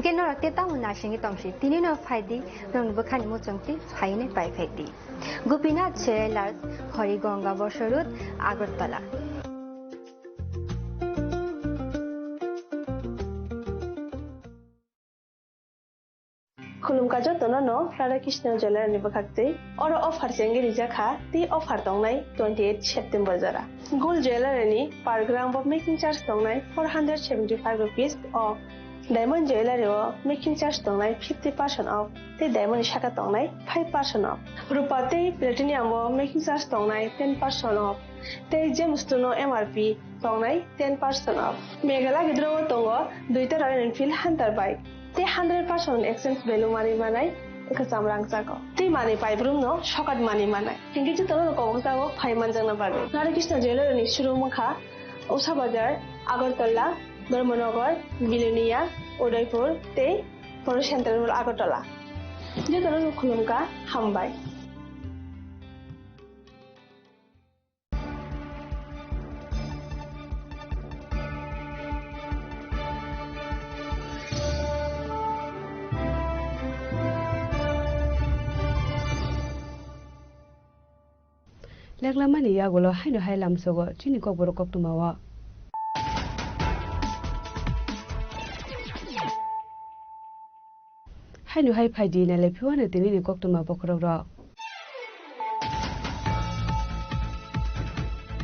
Kenora Teta Nashing Tomshi Tinino Fidi Don Bukani Mutunti Haine Pai Fedi. Gupina Jewelers Horigonga Boshorut Agartala. खुलुमकाजो तननो Radhakrishna ज्वेलरनि बखाक्ति और offer सेंगे रिजाखा ती offer दंनाय 28 September जरा gold ज्वेलरनि per gram off making charge दंनाय 475 rupees off diamond jewellery making charge दंनाय 50% off ते डायमंड शाखा दंनाय 5% ऑफ रुपा ते प्लेटिनियम मेकिंग चार्ज दंनाय 10% ऑफ ते जेमस्टोनो एमआरपी दंनाय 10% ऑफ मेघाला गिद्रो दंगो दुइटा रॉयल एनफील्ड हंटर बाइक ते 100% exchange value money manai ekasam rangchako te mani paibrum no shokat money manai hingi ju tono ko jago 5 manjang na bage Radhakrishna Jewelry ni shuru mukha Usha Bazar Agartala Dharmanagar Bilonia Udaipur te Poro Central Agartala je tono khulumka hambai Leklamani yagulo haino hailam sogo chini kok borokok tumawa haino hai phaidi na le phiwane tini ni kok tuma bokrok ro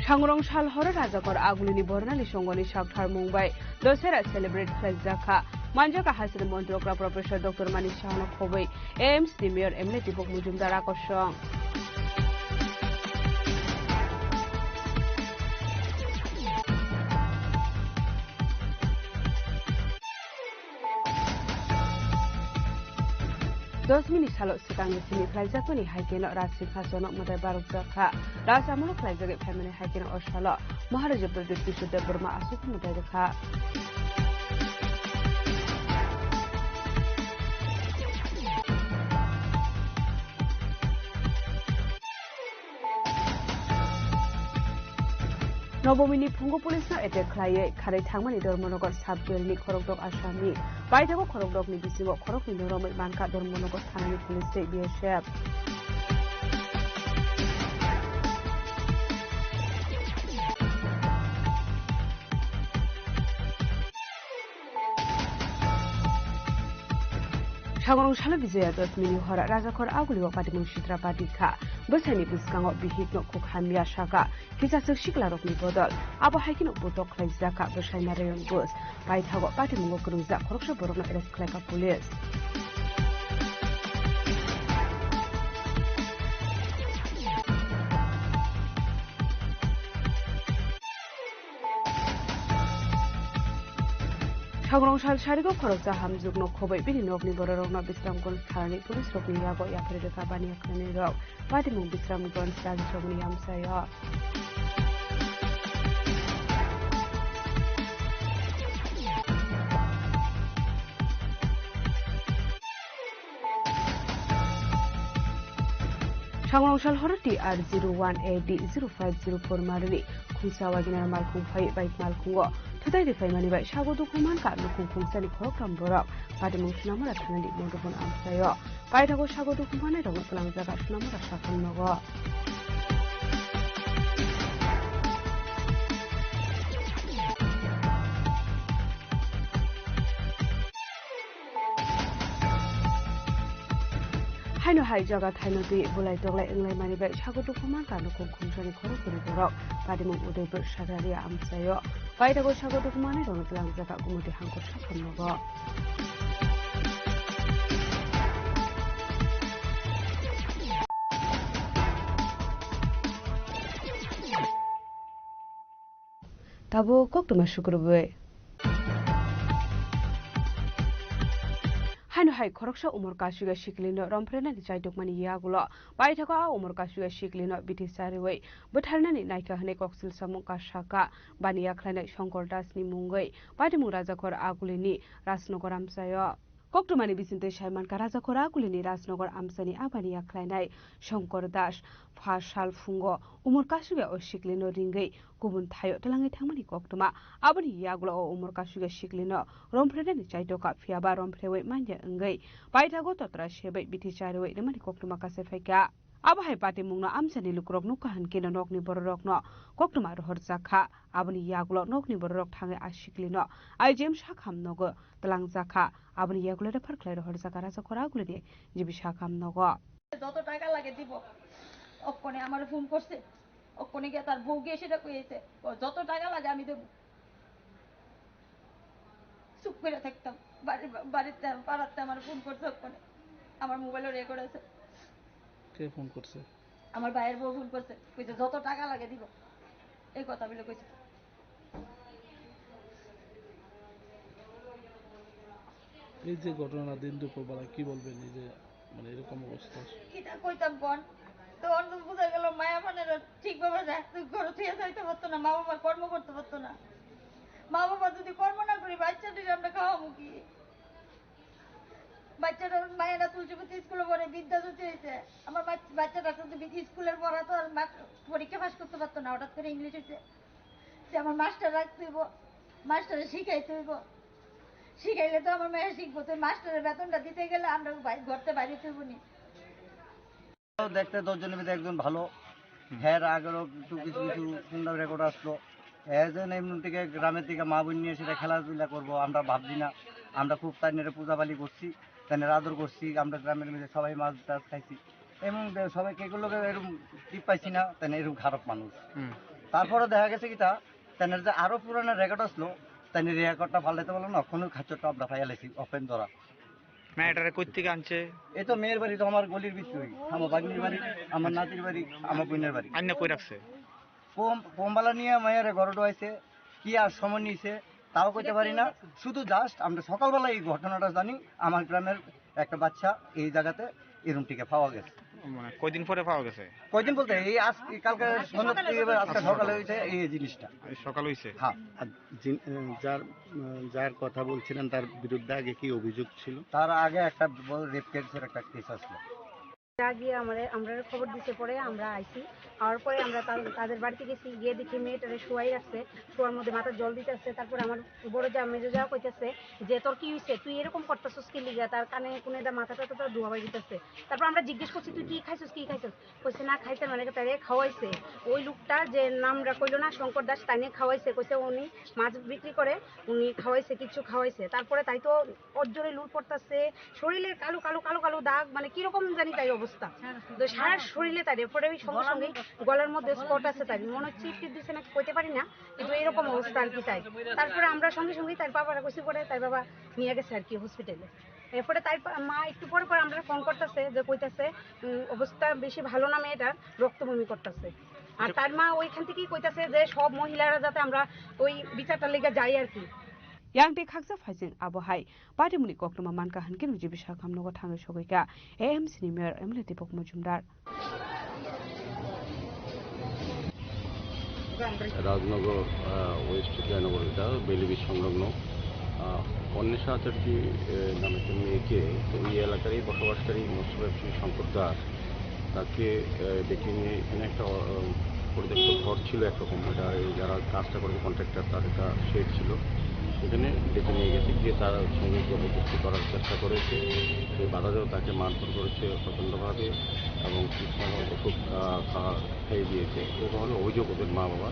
Sangrong Shal Hora Rajakor Agulini Bornali Shongoni Shakthar Mumbai Dosera celebrate Flexaka Manjaka Hasil Montrokra Professor Dr. Manishana Kobe AMS Premier Emleti Bok Mujumdar Akoshong Dos minit salok sekang sini pelajar tu ni haikeno rasim hasono modal baru jaka. Rasa mulu pelajar ke family haikeno osalo. Maharaja Pradesh sudah berma asuk modal jaka. Nobomini Pungo Police na attack klaye khare thangmani Dharmanagar Sub-Jail ni Khorokdok Asami Baithago Khorokdok ni bisigo Khorok ni Noromai Manka Dharmanagar Thanani Police BSF Sangrong Shalo Bizaya dos mini hora Rajakor Aguliwa Patimun Shitra Patika Bosani Biskango Bihitno Kuk Hamya Shaka Kisa Shiklarok ni Bodol Abo Hakin Botok Zaka Boshaina Rayon Bus Baithago Patimungo Gruza Khoroksha Borona Eres Kleka Police Sangrong Shal Sharigo Khorokja Hamjugno Khobai Bini Nokni Bororokno Bisramgon Tharani Police Rokni Yago Yapre Kabani Akhrani Rok Patimung Bisramgon Stagi Chogni Yamsayo Sangrong Shal Horati R01AD0504 Marili Khungsawa Ginar Malkhung Phai Bait Malkhungo Today the family by Shago Dukuman Ka Lukung Sani Khokam Borok Patimun Shnamara Thanali Mondopon Amsayo Baitago Shago Dukuman Dong Langzaga Shnamara Shakam Nogo হাইনো হাই জায়গা থাইনো দুই বুলাই দগলাই इंलाय मानिबाय सागुतु फमान कानो खुंखुंसानि खरो पुरि बरक पादिमुं उदयपुर सागारिया आमसायो बायदागो सागुतु फमानि रंगलां जागा गुमुदि हांखो साखामनोगो ताबो कोक्तमा शुक्रबार हाइनो हाइ खरकसा उमर कासुगा सिक्लिनो रमफ्रेनानि चाइटकमानि यागुलो बायथाको आ उमर कासुगा सिक्लिनो बिथि सारिवै बोथारनानि नायका हने कक्सिल सामु कासाका बानिया खलाइनाय शंकर दासनि मुंगै बायथमु राजाखर आगुलिनि राजनगर आमसायो कक्टमानि बिसिन्ते साइमानका राजाखर आगुलिनि राजनगर आमसानि आबानिया खलाइनाय शंकर दास फासाल फुंगो उमर कासुगा ओ सिक्लिनो रिंगै गुबुन थायो तलाङै थांमानि कक्टमा आबानि यागुलो ओ उमर कासुगा सिक्लिनो रमफ्रेनानि चाइटका फियाबा रमफ्रेवै मान्या अंगै बायथागो तत्रा सेबै बिथि चारिवै नमानि कक्टमा कासे फैका आबाहाय पाटे मुंनो आमसानि लुक्रक नुका हनकेनो नकनि बररकनो कक्टमा रहर जाखा आबानि यागुलो नकनि बररक थाङै आसिक्लिनो आइजेम साखामनगो तलां जाखा आबानि यागुलो फारख्लाय रहर जाखा राजाखर आगुलिनि जिबि साखामनगो যত টাকা লাগে দিব অক্ষণে আমার ফোন করছে অক্ষণে গিয়ে তার বউ গিয়ে সেটা কইছে যত টাকা লাগে আমি দেব চুপ করে থাকতাম বাড়িতে পাড়াতে আমার ফোন করছে অক্ষণে আমার মোবাইলে রেকর্ড আছে কে ফোন করছে আমার ভাইয়ের বউ ফোন করছে কইছে যত টাকা লাগে দিব এই কথা বলে কইছে এই যে ঘটনা দিন দুপুরবেলা কি বলবেন এই যে মানে এরকম অবস্থা কিটা কইতাম কোন তো অন্য বুঝা গেল মায়া মানের ঠিকভাবে ঘর থেকে যাইতে পারতো না মা বাবার কর্ম করতে পারতো না মা বাবা যদি কর্ম না করি বাচ্চাদের আমরা খাওয়াবো কি বাচ্চারা মায়েরা তুলসীপতি স্কুলে পড়ে বিদ্যাজ্যোতি হয়েছে আমার বাচ্চাটা যদি স্কুলের পড়া তো আর পরীক্ষা পাস করতে পারতো না হঠাৎ করে ইংলিশ হয়েছে সে আমার মাস্টার রাখতে হইব মাস্টারে শিখাইতে হইব শিখাইলে তো আমার মেয়ে শিখবো তো মাস্টারের বেতনটা দিতে গেলে আমরা ঘরতে বাইরে ফিরবো নি দেখতে 10 জনের মধ্যে একজন ভালো হ্যাঁ আগেরও একটু কিছু কিছু সুন্দর রেকর্ড আসলো এজন এমন থেকে গ্রামের থেকে মা বোন নিয়ে সেটা খেলাধুলা করবো আমরা ভাবছি না আমরা খুব তাইনের পূজা বালি করছি তাইনের আদর করছি আমরা গ্রামের মধ্যে সবাই মাছ টাছ খাইছি এবং সবাই কেগুলোকে এরকম টিপ পাইছি না তাই এরকম খারাপ মানুষ তারপরে দেখা গেছে কি তা তাইনের যে আরো পুরানো রেকর্ড আসলো তাইনের রেকর্ডটা ফালাইতে পারলো না কোনো খাচ্চরটা আমরা ফাইয়ালাইছি ওপেন ধরা মেয়েটারে কই থেকে আনছে এই তো মেয়ের বাড়ি তো আমার গলির ভিতরেই আমার বাগনির বাড়ি আমার নাতির বাড়ি আমার বোনের বাড়ি আন্য কই রাখছে কমবালা নিয়ে মায়ের ঘরে ঢোয়াইছে কি আর সময় নিয়েছে তাও কইতে পারি না শুধু জাস্ট আমরা সকালবেলা এই ঘটনাটা জানি আমার গ্রামের একটা বাচ্চা এই জায়গাতে এরকম টিকে পাওয়া গেছে মানে কয়দিন পরে পাওয়া গেছে কয়দিন বলতে এই আজ কালকে আজকে সকালে হয়েছে এই জিনিসটা সকাল হয়েছে হ্যাঁ যার কথা বলছিলেন তার বিরুদ্ধে আগে কি অভিযোগ ছিল তার আগে একটা রেপ কেসের একটা কেস আসলো গিয়ে আমরা খবর দিতে পরে আমরা আইছি আর পরে আমরা তাদের বাড়িতে গেছি গিয়ে দেখি মেয়েটারে শোয়াই রাখছে শোয়ার মধ্যে মাথা জল দিতেছে তারপরে আমার বড় যা মেজো যা কইতেছে যে তোর কি হয়েছে তুই এরকম করতেছিস কি লিগা তার কানে কোনে মাথাটা তো ধোয়া দিতেছে তারপর আমরা জিজ্ঞেস করছি তুই কি খাইছিস কইছে না খাইছে মানে তারে খাওয়াইছে ওই লোকটা যে নামটা কইলো না শঙ্কর দাস তাই নিয়ে খাওয়াইছে কইছে উনি মাছ বিক্রি করে উনি খাওয়াইছে কিছু খাওয়াইছে তারপরে তাই তো অজ্জরে লুট পড়তেছে শরীরের কালো কালো কালো কালো দাগ মানে কিরকম জানি তাই অবস্থা তো সারা শরীরে তাই পরে ওই সঙ্গে সঙ্গে গলার মধ্যে স্পট আছে তাই মনে হচ্ছে চিপ দিচ্ছে না কইতে পারি না কিন্তু এরকম অবস্থা আর কি তাই তারপরে আমরা সঙ্গে সঙ্গে তার বাবারা কইছি পরে তার বাবা নিয়ে গেছে আর কি হসপিটালে এরপরে তাই মা একটু পরে পরে আমরা ফোন করতেছে যে কইতেছে অবস্থা বেশি ভালো না মেয়েটার রক্তবমি করতেছে আর তার মা ওইখান থেকেই কইতেছে যে সব মহিলারা যাতে আমরা ওই বিচারটার লেগে যাই আর কি yang te khaksa phaisin abohai patimuni koktoma manka hankin ujibi shakham nogo thangai sogoika am senior emle dipok mojumdar Rajnagar west Joynagar এটা বেলিবি সংলগ্ন অন্বেষা আচার্যী নামে একটা মেয়েকে তো এই এলাকারই বসবাসকারী মৎস্যব্যবসায়ী শঙ্কর দাস তাকে ডেকে নিয়ে এখানে একটা পরিত্যক্ত ঘর ছিল একরকম এটা যারা কাজটা করে কন্ট্রাক্টর তার একটা শেড ছিল এখানে ডেকে নিয়ে গেছে গিয়ে তার সঙ্গে জবরদস্তি করার চেষ্টা করেছে সেই বাধাতেও তাকে মারধর করেছে প্রচণ্ডভাবে এবং ওষুধ খাইয়ে দিয়েছে এরকম হলো অভিযোগ ওদের মা বাবা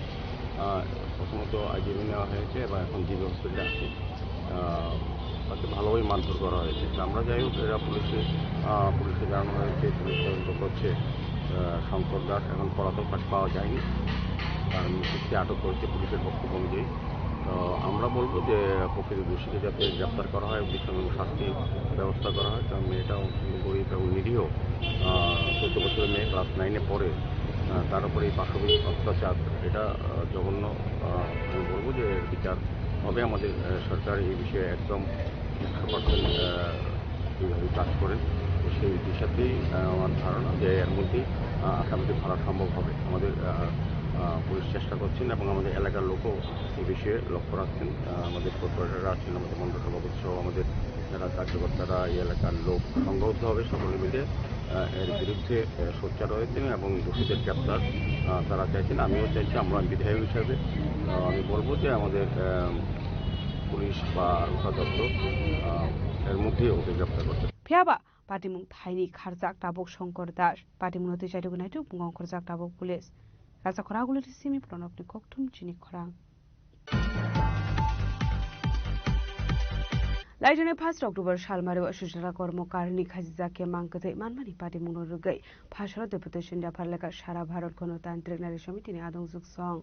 প্রথমত আইজিএমে নেওয়া হয়েছে এবং এখন জিবি হসপিটালে আছে তাকে ভালোভাবে মারধর করা হয়েছে। আমরা যাই হোক এরা পুলিশে জানানো হয়েছে, পুলিশ তদন্ত করছে। শঙ্কর দাস এখন পলাতক পাওয়া যায়নি, তার মৃত্যুকে আটক করেছে পুলিশের বক্তব্য অনুযায়ী। তো আমরা বলবো যে প্রকৃত দোষীকে যাতে গ্রেপ্তার করা হয়, দৃষ্টান্ত শাস্তি ব্যবস্থা করা হয়। কারণ মেয়েটাও গরিব এবং নিরীহ, 14 বছরের মেয়ে, ক্লাস 9-এ পড়ে, তার উপরে এই পাশবিক অত্যাচার, এটা জঘন্য। আমি বলবো যে বিচার হবে। আমাদের সরকার এই বিষয়ে একদম 100% এইভাবে কাজ করেন। সেই দিশাতেই আমার ধারণা যে এর মধ্যেই আসামিকে ধরা সম্ভব হবে। আমাদের পুলিশ চেষ্টা করছেন এবং আমাদের এলাকার লোকও এই বিষয়ে লক্ষ্য রাখছেন। আমাদের কর্পোরেটররা আছেন, আমাদের মন্ডল সভাপতি সহ আমাদের যারা কার্যকর্তারা, এই এলাকার লোক সংঘবদ্ধ হবে, সকলে মিলে এর বিরুদ্ধে সোচ্চার হয়েছেন এবং দোষীদের গ্রেপ্তার তারা চাইছেন, আমিও চাইছি। আমরা বিধায়ক হিসাবে আমি বলবো যে আমাদের পুলিশ বা রক্ষা দপ্তর এর মধ্যে ওকে গ্রেপ্তার করতে। ফিয়াবা পাটিমুং থাইনি খারজাক টাবক শঙ্কর দাস পাটিমুং নথি চাইদুগ নাইটু বুঙ্গং খরজাক টাবক পুলিশ রাজা খরাগুলি সিমি প্রণবনি ককথুম চিনি খরাং लाइजने 1 अक्टोबर सालमारिव सुजरा कर्मकारनि खाजिजाके मांकथै मानमानि पाटिमुं रुगै फासर डेपुटेशन जाफारलेखा सारा भारत गणतान्त्रिक नारी समितिनि आदंजुग सं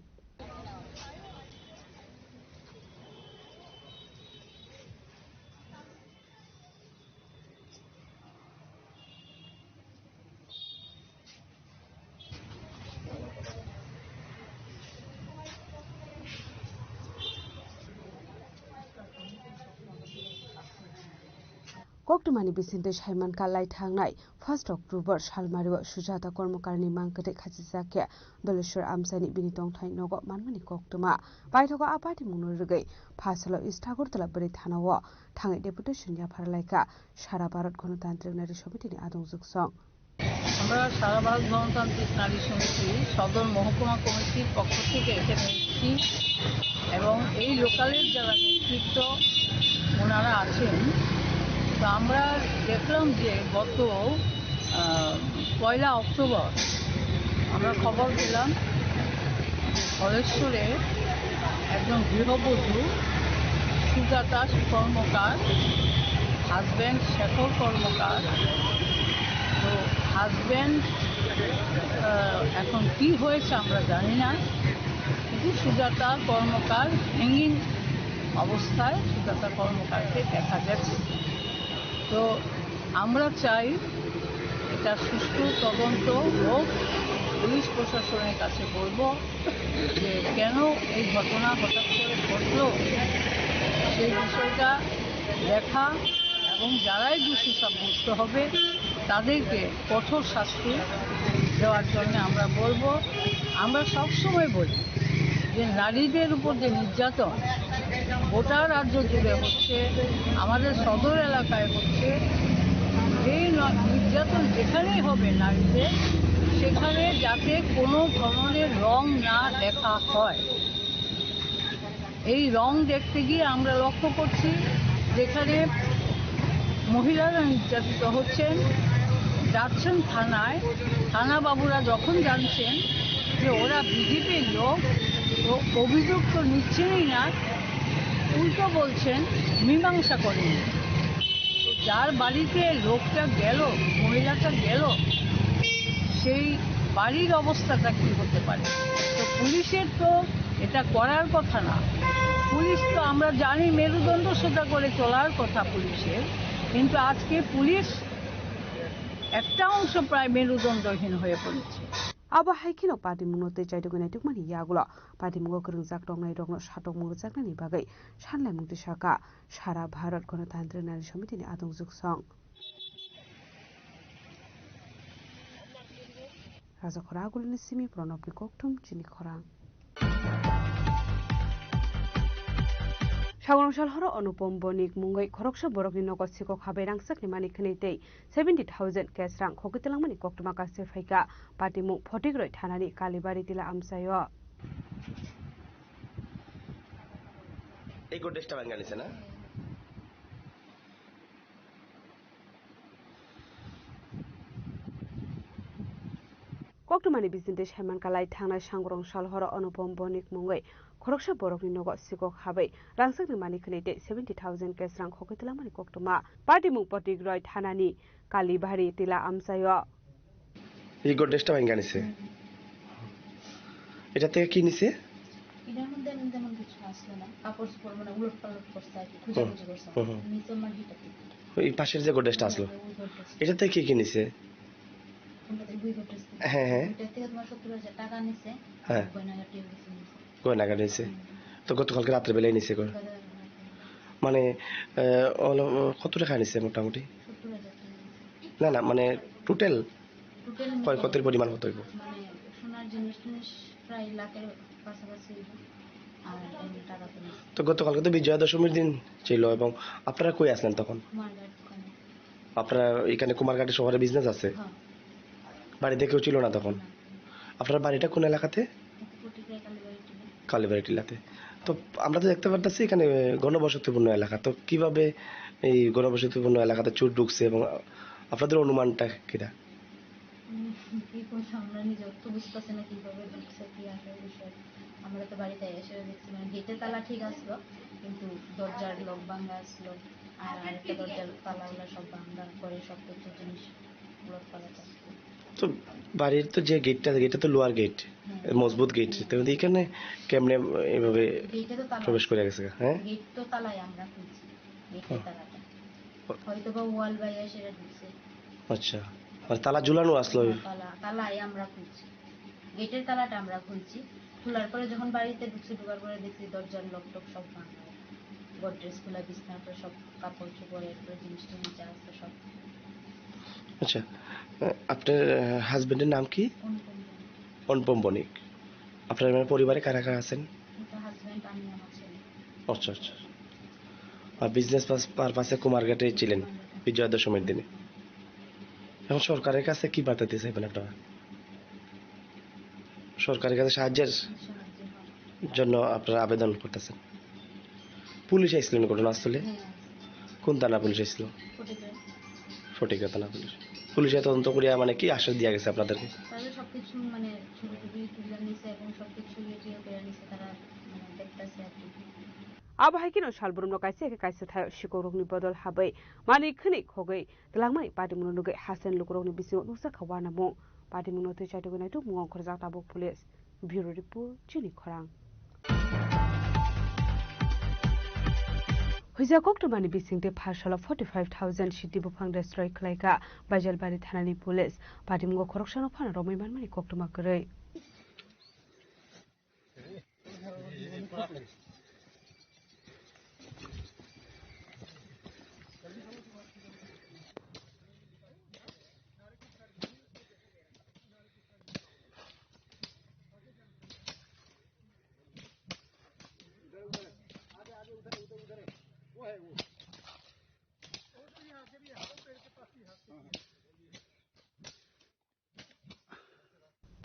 Koktumani Bisinte Shaiman Kalai Tangnai 1 October Shalmariwa Sujata Kormokarni Mangkate Khajizake Doleshwar Amsani Binitong Thai Nogo Manmani Koktuma Baithogo Apati Munurgai Phasalo Istagortala Bari Thanawo Thangai Deputation Jafarlaika Sara Bharat Gণতান্ত্রিক Nari Somitini Adongjug Song আমরা সারা ভারত গণতান্ত্রিক নারী সমিতি সদর মহকুমা কমিটির পক্ষ থেকে এখানে এসেছি এবং এই লোকালের যারা নেতৃত্ব ওনারা আছেন তো আমরা দেখলাম যে গত 1 অক্টোবর আমরা খবর পেলাম ধলেশ্বরে একজন গৃহবধূ সুজাতা কর্মকার হাজব্যান্ড শেখর কর্মকার তো হাজব্যান্ড এখন কি হয়েছে আমরা জানি না কিন্তু সুজাতা কর্মকার হ্যাঙ্গিং অবস্থায় সুজাতা কর্মকারকে দেখা গেছে তো আমরা চাই এটা সুষ্ঠু তদন্ত হোক পুলিশ প্রশাসনের কাছে বলবো যে কেন এই ঘটনা হঠাৎ করে ঘটল সেই বিষয়টা দেখা এবং যারাই দোষী সাব্যস্ত হবে তাদেরকে কঠোর শাস্তি দেওয়ার জন্য আমরা বলবো আমরা সবসময় বলি যে নারীদের উপর যে নির্যাতন গোটা রাজ্য জুড়ে হচ্ছে আমাদের সদর এলাকায় হচ্ছে এই নির্যাতন যেখানেই হবে নারীদের সেখানে যাতে কোনো ধরনের রং না দেখা হয় এই রং দেখতে গিয়ে আমরা লক্ষ্য করছি যেখানে মহিলারা নির্যাতিত হচ্ছেন যাচ্ছেন থানায় থানাবাবুরা যখন জানছেন যে ওরা বিজেপির লোক তো অভিযোগ তো নিচ্ছেনই না উল্টো বলছেন মীমাংসা করেন তো যার বাড়িতে লোকটা গেল মহিলাটা গেল সেই বাড়ির অবস্থাটা কী হতে পারে তো পুলিশের তো এটা করার কথা না পুলিশ তো আমরা জানি মেরুদণ্ড সোজা করে চলার কথা পুলিশের কিন্তু আজকে পুলিশ একটা অংশ প্রায় মেরুদণ্ডহীন হয়ে পড়েছে Aba haikino Patimuno te Jaidugana Tukmani Yagula, Patimugo Kuruzak Dongai Dogno Shatok Muruzakani Bagai, Shanlai Mutishaka, Shara Bharat Gণতান্ত্রিক Nari Somitini Adongjug Song. Raja Khoragulini Simi Pronobni Koktum Chini Khorang. Shagonshal Horo Anupom Bonik Mungai Khoroksa Borokni Nogos Siko Khabai Rangsak ni Mani Khanitei 70,000 cash rang Khokitilang Mani Koktuma Kasir Faika Patimu Photigroi Thanani Kalibari Tila Amsayo এই কোটেজটা ভাঙা নিছে না Koktumani Bisinte Shaiman Kalai Thangna Shangrong Shalhoro Anupom Bonik Mungai খরকসা বরকনি নগ সিকক হাबै রাংসাকনি मानिखनि ते 70,000 case रां खखैतला मानि कक्टमा party मुं पटिग्रय थानानि कालीबारी तिला আমসায় এই গোডরেজটা ভাঙা নিছে এটা থেকে কি নিছে এটার মধ্যে যেমন কিছু আসলো না কাপড় চোপড় মানে উলট পালট করছে আর কি খুঁজাখুঁজি করছে নিচে মাটিটা এই পাশের যে গোডরেজটা আসলো এটা থেকে কি কি নিছে হ্যাঁ হ্যাঁ এটা থেকে তোমার 70,000 টাকা নিছে হ্যাঁ গয়নাগাটি নিছে গয়নাগাটি নিছে তো গতকালকে রাত্রে বেলায় নিছে মানে কত টাকা নিছে মোটামুটি না না মানে টোটাল কতের পরিমাণ কত হইব মানে সোনার জিনিস প্রায় লাখের কাছাকাছি আর এমনি টাকা তো নিছে তো গতকালকে তো বিজয়া দশমীর দিন ছিল এবং আপনারা কই আসলেন তখন আপনারা এখানে কুমারঘাটে শহরে বিজনেস আছে বাড়িতে কেউ ছিল না তখন আপনার বাড়িটা কোন এলাকাতে কালীবাড়ি টিলাতে তো আমরা তো দেখতে পারতেছি এখানে ঘনবসতিপূর্ণ এলাকা তো কিভাবে এই ঘনবসতিপূর্ণ এলাকাতে চোর ঢুকছে এবং আপনাদের অনুমানটা কিটা কি করছে আমরা নিজেও তো বুঝতেছি না কিভাবে ঢুকছে কি আসলে বিষয় আমরা তো বাড়িতে এসে দেখছি মানে গেটে তালা ঠিক আসলো কিন্তু দরজার লক ভাঙা আসলো আর আরেকটা দরজার তালাগুলো সব ভাঙা করে সব কিছু জিনিস উলট পালট আসলো তো বাড়ির তো যে গেটটা তো লোয়ার গেট মজবুত গেট তো এখানে কেমনে এইভাবে প্রবেশ করে গেছে হ্যাঁ গেট তো তালাই আমরা খুলছি গেটের তালাটা হয়তো বা ওয়াল বাইরে সেটা ঢুকছে আচ্ছা আর তালা ঝুলানো আসলো তালাই আমরা খুলছি গেটের তালাটা আমরা খুলছি খোলার পরে যখন বাড়িতে ঢোকার পরে দেখছি দরজার লক টক সব ভাঙা গোডরেজ খোলা বিছানার পরে সব কাপড় চোপড় এরপরে জিনিস নিচে আসছে সব আচ্ছা আপনার হাজবেন্ডের নাম কি অনুপম বণিক আপনার মানে পরিবারে কারা কারা আছেন হাজবেন্ড আমি আমার ছেলে আচ্ছা আচ্ছা আর বিজনেস পারপাসে কুমারঘাটে ছিলেন বিজয়া দশমীর দিনে এখন সরকারের কাছে কি বার্তা দিতে চাইবেন আপনারা সরকারের কাছে সাহায্যের জন্য আপনারা আবেদন করতেছেন পুলিশ আইসলেন ঘটনাস্থলে কোন থানা পুলিশ আইসল ফটিকরা থানা পুলিশে তদন্ত করিয়া মানে কি আশ্বাস দিয়া গেছে আপনাদেরকে তাদের সবকিছু মানে ছবি তুলে নিছে এবং সবকিছু ভিডিও করে নিছে তারা দেখতেছে আর কি आबहायकिनो सालब्रुमनो काइसे काइसे थायो शिकोरगनि बदल हाबै मानि खनि खगै तलांमानि पादिमुनो नुगै हासन लुकरगनि बिसिङाव नुसा खावाना मु पादिमुनो तै चाइटो गनायटु मुङाव खरजा ताबुक पुलिस ब्युरो रिपोर्ट चिनि खरां हुइजा कक्टमानि बिसिंते फारसाला 45,000 सिटी बुफां destroy खलायका बाजलबारि थानानि पुलिस पादिमुङाव खरकसानो फाना रमैमान मानि कक्टमा गरै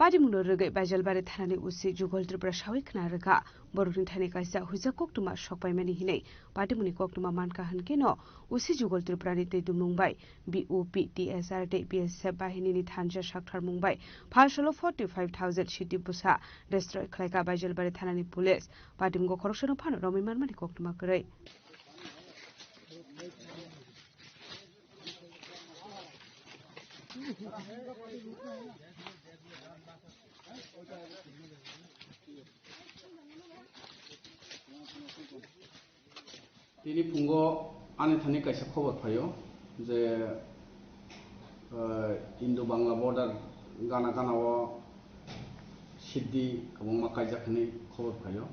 पादिमुनो रगै बाजलबारि थानानि उसी जुगल त्रिपुरा सावै खना रगा बरुनि थानि काइसा हुइजा कक्टुमा सकपाइमानि हिनै पादिमुनि कक्टुमा मानका हनकेनो उसी जुगल त्रिपुरानि तै दुमुंबाय बीओपी टीएसआर दै बीएसएफ बाहिनीनि थानजा साक्थार मुंबाय फारसलो 45,000 सिटी बुसा destroy खलायका बाजलबारि थानानि पुलिस पादिमुगो खरकसनो फानो रमिमान मानि कक्टुमा गरै Ini punggo ane thani kaisa khobor phayo je Indo-Bangla border gana gana o Siddi abong makai jakhani khobor phayo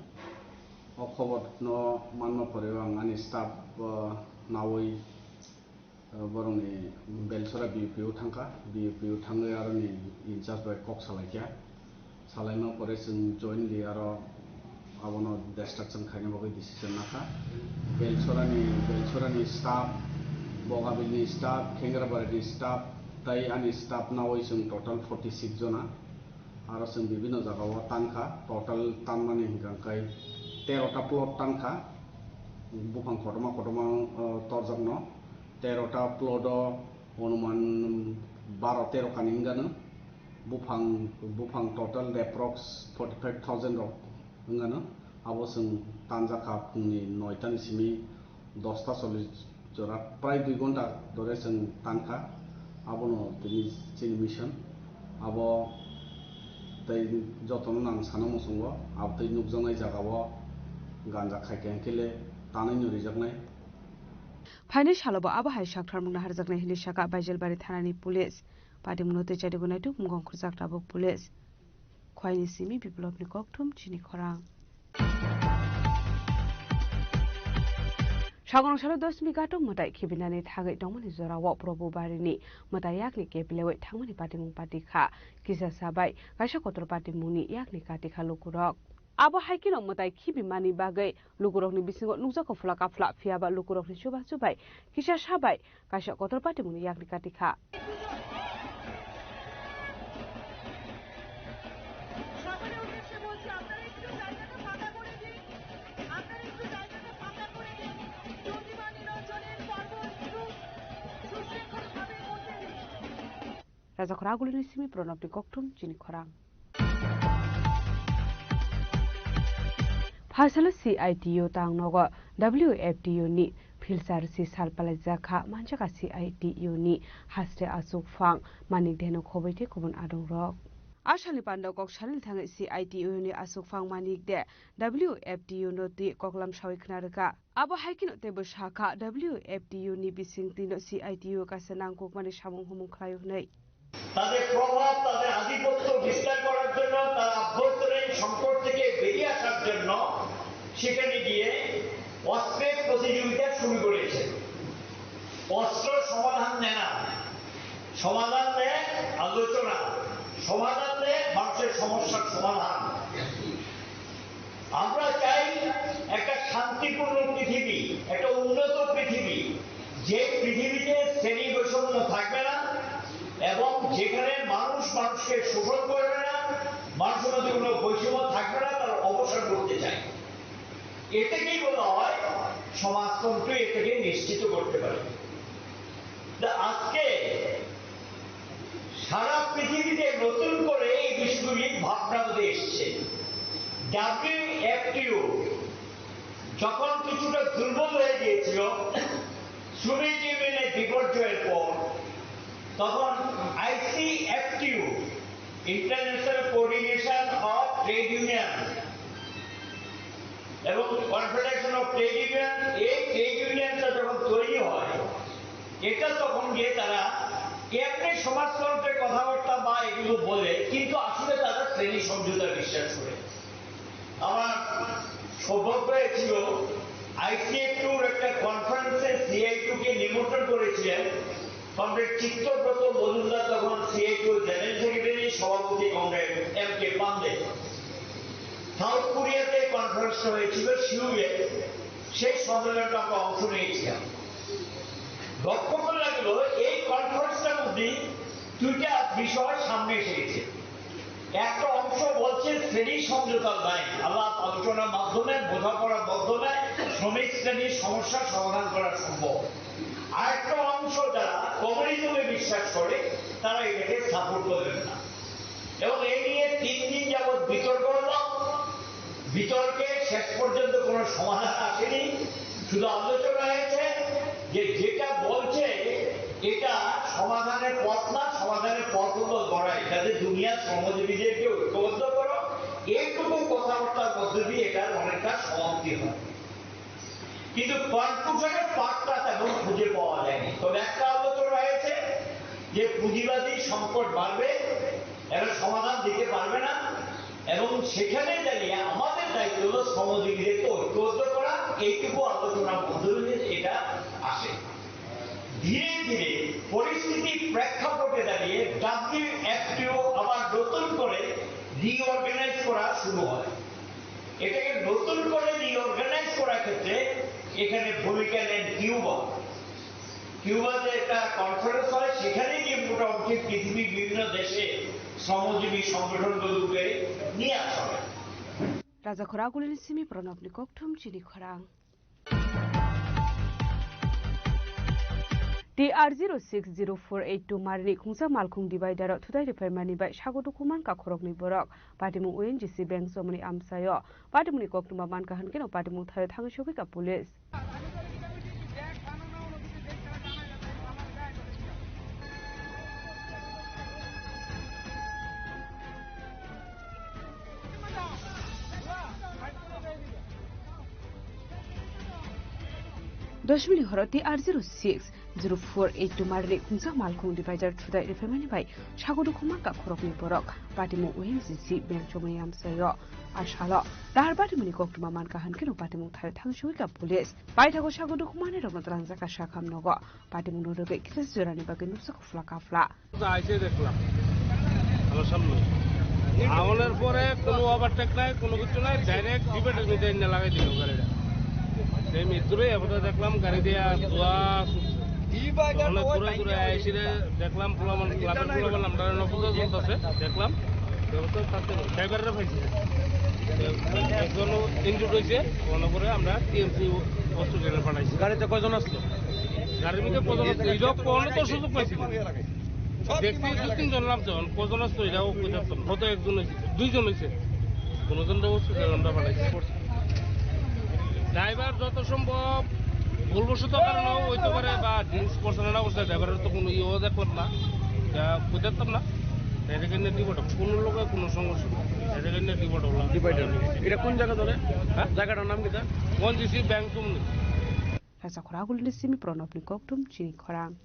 o khobor no manma pore ang ani staff nawoi boroni Belsora BPO thangka BPO thangai aroni incharge by kok salaikya salaino pore sing jointly aro abono destruction khaina bogai decision nakha Belsorani staff Bogabilni staff Khengrabari staff tai ani staff nawoi sing total 46 jona aro sing bibino jagao tankha total tanmani hingkai 13 ta plot tankha bufang khotoma torjakno 13 ta plot o onuman 12-13 kaningano bufang total approx 45,000 rok ngano abo जों तानजाखा फुंनि 9टानि सिमि 10टा 40 जरा प्राय 2 घन्टा धरे जों तानखा abono tini chini mission abo tai jotono nang sana musungbo abo tai nukjangnai jagao ganja khaikengkele tanai nurijaknai फाइने सालबो आबहाय साक्थार मुंना हारजाकनाय हिनि साका बाइजेलबारि थानानि police party मुनोते जादिगुनायतु मुगं खुरजाकटाबो police खयनि सिमि बिप्लबनि ककथुम चिनि खरां सागरं सालो 10 मिगाटो मताय खिबिनानि थागै दंमोन जराव प्रभु बारिनि मताय याकनि केबिलेवै थांमोनि पार्टी मुं पार्टी खा किसा साबाय गायसा कतर पार्टी मुंनि याकनि काति खा लुकुरक आबो हाइकिन मताय खिबिमानि बागै लुकुरकनि बिसिङाव नुजाखौ फुला काफला फियाबा लुकुरकनि सुबा सुबाय किसा साबाय गायसा कतर पार्टी मुंनि याकनि काति खा Raja Koragulini simi pronobni koktum chini khorang. Fasala CITO tang nogo WFTO ni filsar si salpala zakha manjaka CITO ni haste asuk fang manik deno khobaite kubun adong rok. Ashali panda kok shalil thangai CITO ni asuk fang manik de WFTO no ti koklam shawi knaraka. Abo haikino tebo shaka WFTO ni bising tino CITO ka senang kok mani samung humung khlayo nei. তাদের প্রভাব তাদের আধিপত্য বিস্তার করার জন্য তার আভ্যন্তরীণ সংকট থেকে বেরিয়ে আসার জন্য সেখানে গিয়ে অস্ত্রের প্রতিযোগিতা শুরু করেছে অস্ত্র সমাধান নেয় না সমাধান নেয় আলোচনা সমাধান নেয় মানুষের সমস্যার সমাধান আমরা চাই একটা শান্তিপূর্ণ পৃথিবী একটা উন্নত পৃথিবী যে পৃথিবীতে শ্রেণী বৈষম্য থাকবে না এবং যেখানে মানুষ মানুষকে শোষণ করবে না মানুষের মধ্যে কোনো বৈষম্য থাকবে না তার অবসান করতে চায় এটাকেই বলা হয় সমাজতন্ত্র এটাকে নিশ্চিত করতে পারে আজকে সারা পৃথিবীতে নতুন করে এই বিষয়গুলি ভাবনা মধ্যে এসছে WFTO যখন কিছুটা দুর্বল হয়ে গিয়েছিল সোভিয়েত ইউনিয়নের বিপর্যয়ের পর তখন ICFTO international coordination of trade union এবং কনফেডারেশন অফ ট্রেড ইউনিয়ন এই ট্রেড ইউনিয়নটা যখন তৈরি হয় এটা তখন গিয়ে তারা এমনি সমাজতন্ত্রের কথাবার্তা বা এগুলো বলে কিন্তু আসলে তারা শ্রেণী সমঝোতা বিশ্বাস করে আমার সৌভাগ্য হয়েছিল ICFTOর একটা কনফারেন্সে CITO কে নিমন্ত্রণ করেছিলেন কমরেড চিত্তব্রত মজুমদার তখন CITO জেনারেল সেক্রেটারি সভাপতি কমরেড MK পান্ডে সাউথ কোরিয়াতে কনফারেন্সটা হয়েছিল সিউলে সেই সম্মেলনটা আমরা অংশ নিয়েছিলাম লক্ষ্য করে লাগলো এই কনফারেন্সটার মধ্যে দুইটা বিষয় সামনে এসে গেছে একটা অংশ বলছে শ্রেণী সমঝোতার নাই আলাপ আলোচনার মাধ্যমে বোঝাপড়ার মাধ্যমে শ্রমিক শ্রেণীর সমস্যার সমাধান করা সম্ভব আরেকটা অংশ যারা কমিউনিজমে বিশ্বাস করে তারা এটাকে সাপোর্ট করবেন না এবং এই নিয়ে 3 দিন যাবৎ বিতর্ক হলো বিতর্কে শেষ পর্যন্ত কোনো সমাধান আসেনি শুধু আলোচনা হয়েছে যে যেটা বলছে এটা সমাধানের পথ না সমাধানের পথ হলো লড়াই যাতে দুনিয়ার শ্রমজীবীদেরকে ঐক্যবদ্ধ করো এইটুকু কথাবার্তার মধ্যে দিয়ে এটার অনেকটা সমাপ্তি হয় কিন্তু কনক্লুশনের পাঠটা তেমন খুঁজে পাওয়া যায়নি তবে একটা আলোচনা হয়েছে যে পুঁজিবাদী সংকট বাড়বে এরা সমাধান দিতে পারবে না এবং সেখানে দাঁড়িয়ে আমাদের দায়িত্ব হলো শ্রমজীবীদেরকে ঐক্যবদ্ধ করা এইটুকু আলোচনার মধ্যে দিয়ে এটা আসে ধীরে ধীরে পরিস্থিতি প্রেক্ষাপটে দাঁড়িয়ে WFTO আবার নতুন করে রিঅর্গানাইজ করা শুরু হয় এটাকে নতুন করে রিঅর্গানাইজ করার ক্ষেত্রে এখানে ভূমিকা নেন কিউবাতে একটা কনফারেন্স হয় সেখানে গিয়ে মোটামুটি পৃথিবীর বিভিন্ন দেশে শ্রমজীবী সংগঠনগুলোকে নিয়ে আসা হয় Raja Koragulini simi pronobni koktum chini khorang. TR060482 Marni Kungsa Malkung Divider Tudai Repairmani by Shagoto Kuman Kakorokni Borok, Patimu UNGC Bank Somani Amsayo, Patimuni Koktuma Mankahankin, Patimu Tangshuka Police. Doshmili Horo TR060482 Marni Kungsa Malkung Divider Tudai Repairmani by Shagoto Kuman Kakorokni Borok, Patimu UNGC Bank Somani Amsayo. Ashalo, Darbatimuni Koktuma Mankahankin, Patimu Tangshuka Police, Paitago Shagoto Kumane Tranzaka Shakam Nogo, Patimu Kizurani Baganusaka Flakafla. I say the club. আমাদের পরে কোনো overtake নাই কোনো কিছু নাই direct ডিবেটের মধ্যে এনে লাগাই দিল গাড়িটা সেই মিত্রই আমরা দেখলাম গাড়ি দিয়ে ধোয়া দূরে এসে দেখলাম ক্লাবের ক্লাবের আমরা নবুদ্ধ চলতেছে দেখলাম ড্রাইভাররা পাইছি একজন ইনজুর্ড হয়েছে মনে করে আমরা টিএমসি হসপিটালে পাঠাইছি গাড়িতে কয়জন আসলো গাড়ির মধ্যে কজন আসলো এইসব কোনো তো সুযোগ পাইছি দেখছি 2-3 জন নাম যখন কজন আসতো এটাও হয়তো একজন হয়েছে 2 জন হয়েছে কোনোজন হসপিটালে আমরা পাঠাইছি ড্রাইভার যত সম্ভব ভুলবশত কারণেও হইতে পারে বা ড্রিঙ্কস করছে না করছে ড্রাইভারের তো কোনো ইয়েও দেখলাম না বুঝতাম না এটাকে নিয়ে ডিপোর্ট কোনো লোকের কোনো সমস্যা এটাকে নিয়ে ডিপোর্ট হলাম এটা কোন জায়গা ধরে জায়গাটার নাম কিটা ONGC ব্যাংক তুমি Rasa Koragul Simi Pronopni Koktum Chini Korang.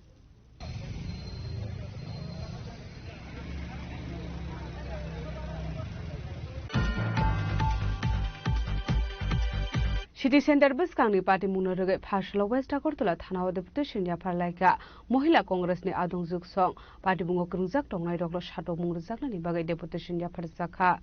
City Center Biskangni Party Munoruge Pashla West Akortula Thana Deputation Yaparlaika Mohila Congress ni Adong Zuk Song Party Bungo Krungzak Tongai Roglo Shadow Mungzak ni Bagai Deputation Yaparzaka.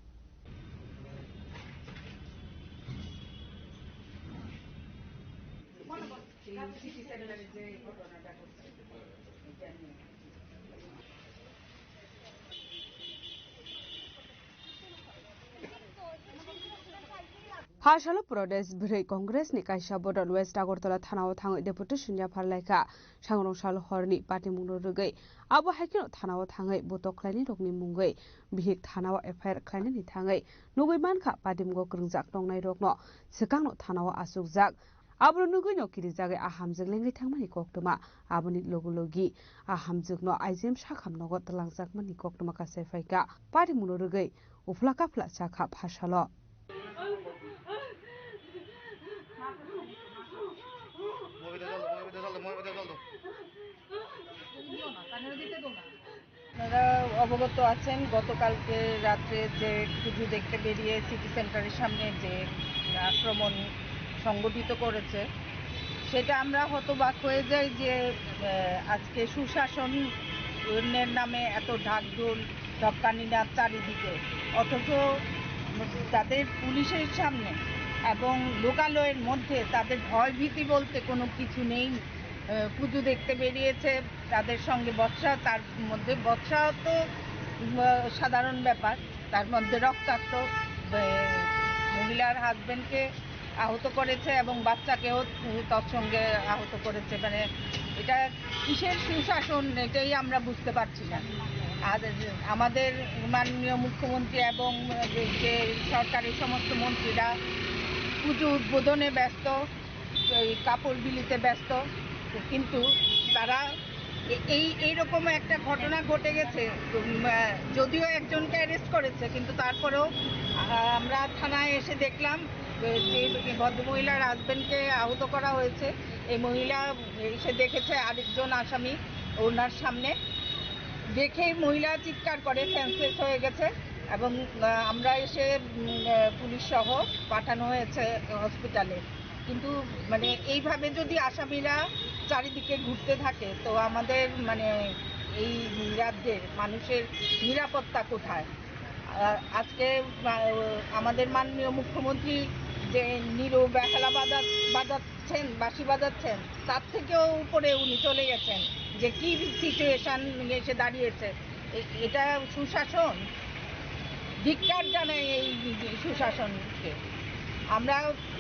Hashalo Prodes Bray Congress ni Kaisha Bodol West Agortola Thana Thang Deputation Yaparlaika Shangrong Shal Horni Party Munoruge Abu Hakino Thana Thangai Botoklani Rogni Mungai Bihik Thana Efair Klani Thangai Nugui Manka Party Mungo Krungzak Tongai Rogno Sekano Thana Asukzak Abro Nuguno Kirizage Ahamzak Lengi Tangmani Koktuma Abuni Logologi Ahamzukno Aizim Shakam Nogot Langzak Mani Koktuma Kasefaika Party Munoruge Uflaka Flachaka Hashalo. আপনারা অবগত আছেন গতকালকে রাতে যে পুজো দেখতে বেরিয়ে city সেন্টারের সামনে যে আক্রমণ সংগঠিত করেছে সেটা আমরা হতবাক হয়ে যাই যে আজকে সুশাসনের নামে এত ঢাকঢোল ঢক্কানিনা চারিদিকে অথচ তাদের পুলিশের সামনে এবং লোকালয়ের মধ্যে তাদের ভয় ভীতি বলতে কোনো কিছু নেই পুজো দেখতে বেরিয়েছে তাদের সঙ্গে বর্ষা তার মধ্যে বর্ষা তো সাধারণ ব্যাপার তার মধ্যে রক্তাক্ত মহিলার হাজবেন্ডকে আহত করেছে এবং বাচ্চাকেও তৎসঙ্গে আহত করেছে মানে এটা কিসের সুশাসন এটাই আমরা বুঝতে পারছি না আর আমাদের মাননীয় মুখ্যমন্ত্রী এবং যে সরকারের সমস্ত মন্ত্রীরা পুজো উদ্বোধনে ব্যস্ত কাপড় বিলিতে ব্যস্ত কিন্তু তারা এইরকম একটা ঘটনা ঘটে গেছে যদিও একজনকে অ্যারেস্ট করেছে কিন্তু তারপরেও আমরা থানায় এসে দেখলাম যে ভদ্রমহিলার হাজবেন্ডকে আহত করা হয়েছে এই মহিলা এসে দেখেছে আরেকজন আসামি ওনার সামনে দেখেই মহিলা চিৎকার করে সেন্সলেস হয়ে গেছে এবং আমরা এসে পুলিশ সহ পাঠানো হয়েছে হসপিটালে কিন্তু মানে এইভাবে যদি আসামিরা চারিদিকে ঘুরতে থাকে তো আমাদের মানে এই রাজ্যের মানুষের নিরাপত্তা কোথায় আজকে আমাদের মাননীয় মুখ্যমন্ত্রী যে নীরব বেহালা বাজাচ্ছেন বাঁশি বাজাচ্ছেন তার থেকেও উপরে উনি চলে গেছেন যে কি সিচুয়েশন এসে দাঁড়িয়েছে এটা সুশাসন ধিক্কার জানাই এই সুশাসনকে আমরা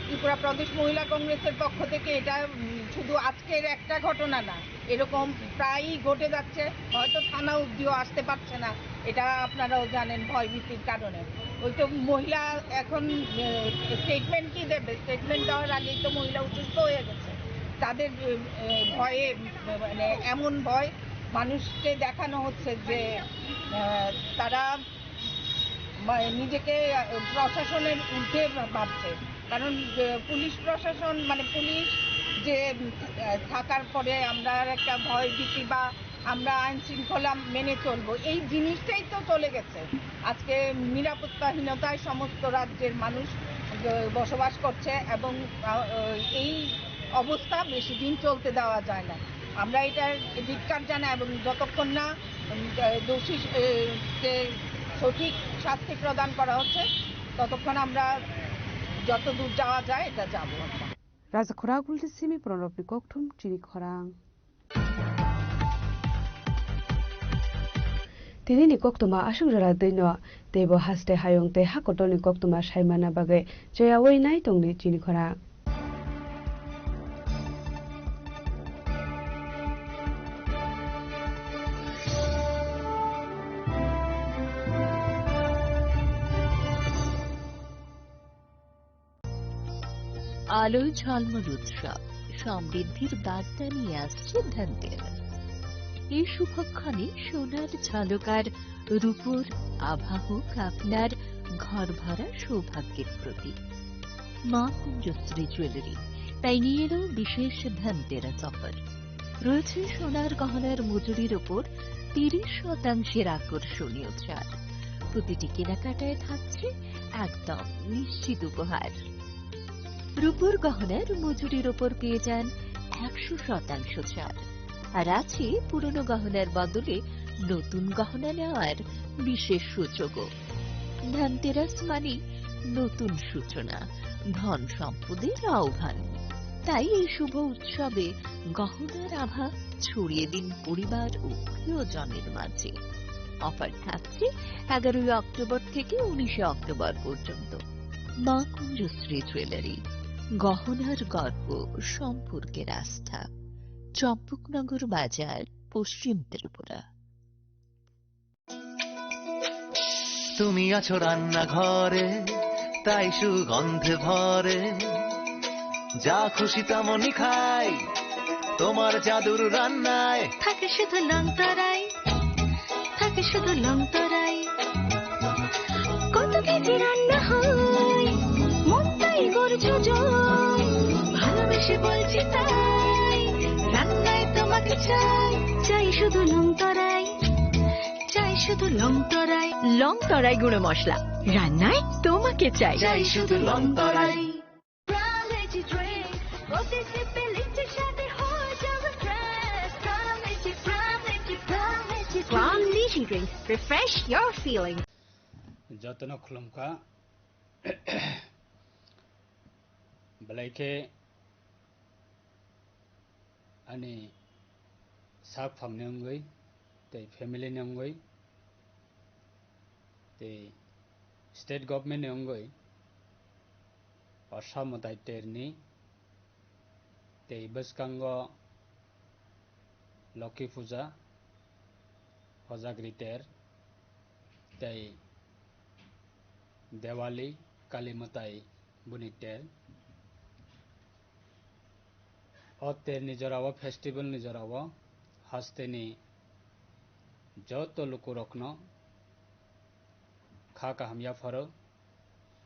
ত্রিপুরা প্রদেশ মহিলা কংগ্রেসের পক্ষ থেকে এটা শুধু আজকের একটা ঘটনা না, এরকম প্রায়ই ঘটে যাচ্ছে। হয়তো থানা অবধিও আসতে পারছে না, এটা আপনারাও জানেন ভয়ভীতির কারণে। ওই তো মহিলা এখন স্টেটমেন্ট কি দেবে, স্টেটমেন্ট দেওয়ার আগেই তো মহিলা অসুস্থ হয়ে গেছে। তাদের ভয়ে মানে এমন ভয় মানুষকে দেখানো হচ্ছে যে তারা নিজেকে প্রশাসনের ঊর্ধ্বে ভাবছে। কারণ পুলিশ প্রশাসন মানে পুলিশ যে থাকার পরে আমরা একটা ভয় ভীতি বা আমরা আইন শৃঙ্খলা মেনে চলবো, এই জিনিসটাই তো চলে গেছে। আজকে নিরাপত্তাহীনতায় সমস্ত রাজ্যের মানুষ বসবাস করছে এবং এই অবস্থা বেশি দিন চলতে দেওয়া যায় না। আমরা এটার ধিক্কার জানাই এবং যতক্ষণ না দোষীকে সঠিক শাস্তি প্রদান করা হচ্ছে ততক্ষণ আমরা যত দূর যাওয়া যায় এটা যাব। Raja Khorang Gulti Simi Pronop ni Kokthum Chini Khorang. Tini ni Koktuma Ashung Jara Dino Tebo Haste Hayong Te Hakoto ni Koktuma Shaimana Bagai Jaya Wei Nai Tong ni Chini Khorang. আলোয় ঝলমল উৎসব সমৃদ্ধির বার্তা নিয়ে আসছে ধনতেরাস। এই শুভক্ষণে সোনার ঝলকার রূপোর আভা হোক আপনার ঘর ভরা সৌভাগ্যের প্রতীক। মা কুঞ্জশ্রী জুয়েলারি তাই নিয়ে এলো বিশেষ ধনতেরাস অফার। রয়েছে সোনার গহনার মজুরির ওপর 30% আকর্ষণীয় ছাড়। প্রতিটি কেনাকাটায় থাকছে একদম নিশ্চিত উপহার। রূপোর গহনার মজুরির ওপর পেয়ে যান 100% ছাড়, আর আছে পুরনো গহনার বদলে নতুন গহনা নেওয়ার বিশেষ সুযোগও। ধনতেরাস মানে নতুন সূচনা, ধন সম্পদের আহ্বান। তাই এই শুভ উৎসবে গহনার আভা ছড়িয়ে দিন পরিবার ও প্রিয়জনের মাঝে। অফার থাকছে 11 অক্টোবর থেকে 19 অক্টোবর পর্যন্ত। মা কুঞ্জশ্রী জুয়েলারি, গহনার গর্ব, সম্পর্কের আস্থা। চম্পকনগর বাজার, পশ্চিম ত্রিপুরা। তুমি আছো রান্নাঘরে, তাই সুগন্ধে ভরে, যা খুশি তেমনই খাই তোমার জাদুর রান্নায়। থাকে শুধু লংতরাই, থাকে শুধু লংতরাই, কত কেজি রান্না হয় মন তাই করছো জয়। ভালোবেসে বলছি তাই, রান্নায় তোমাকে চাই, চাই শুধু লংতরাই, চাই শুধু লংতরাই। লংতরাই গুঁড়ো মশলা, রান্নায় তোমাকে চাই, চাই শুধু লংতরাই। Plum Lychee Drink, refresh your feelings. যতন খুলমকা বলাইকে আনি সাক ফাংনে অঙ্গই তাই ফ্যামিলি অঙ্গই তাই স্টেট গভর্নমেন্ট অঙ্গই অসম দায়িত্বেরনি তাই বসকাঙ্গ লক্ষ্মী পূজা হজাগ্রিতের তাই দেওয়ালি কালীমতাই বুনিতের অতের নিজরাও ফেস্টিভ্যাল নিজরাও হাস্তেনি যত লুকুরকন খা কাহামিয়া ফারো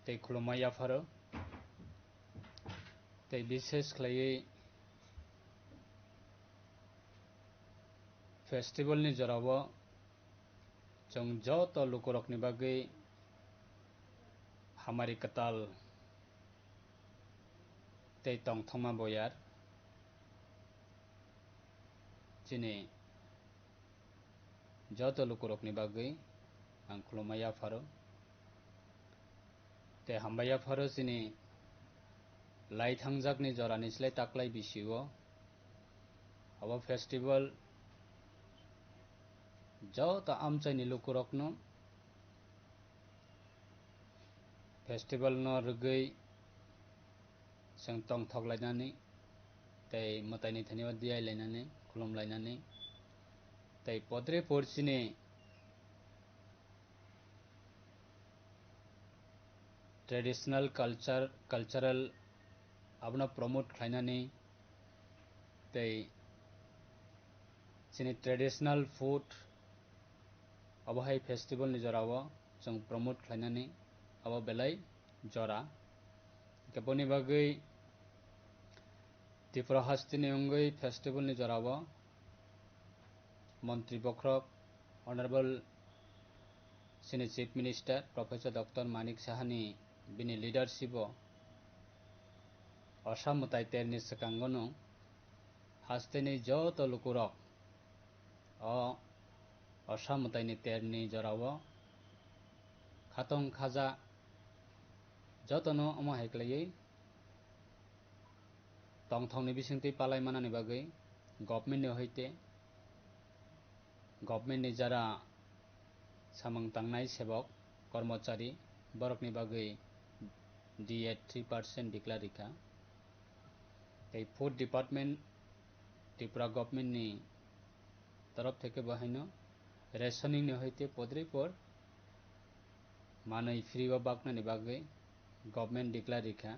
তাই খুলমাইয়া ফারো তাই বিশেষ খাই फेस्टिवल नि जराव जों जत लुकुरकनि बागै हामारि कताल तै तंथमा बयार जिनि जत लुकुरकनि बागै आं खुलुमाया फारो तै हामबाया फारो जिनि लाइथांजाकनि जरानिस्लाय ताक्लाय बिसिओ अब फेस्टिवल जत आमचाइनि लुकुरकनो फेस्टिवल न रगै जों tong thoglainani tei mataini thaniwa diai lainani khulumlainani tei podre porchini traditional cultural abna promote khlainani tei chini traditional food abahai festival ni jorao जों promote khlainani abo belai jora keboni bagui Tripura hastini ongoi festival ni jorao Mantri Bokrok Honorable Senior Chief Minister Professor Dr. Manik Sahani bini leadership o Osamutai terni sekangono hastini joto lukurok o Osamutai ni terni jorao khatong khaja jotono omo haiklai tongthongni bisingti palai manani bagui government ni hoite government ni jara samang tangnai sebok kormachari borokni bagui DA 3% declare rika tei food department Tripura government ni तरफ থেকে বাহিনো rationing নি হইতে পদরি পর মানই free বা বাকনানি বাগৈ government declare রিখা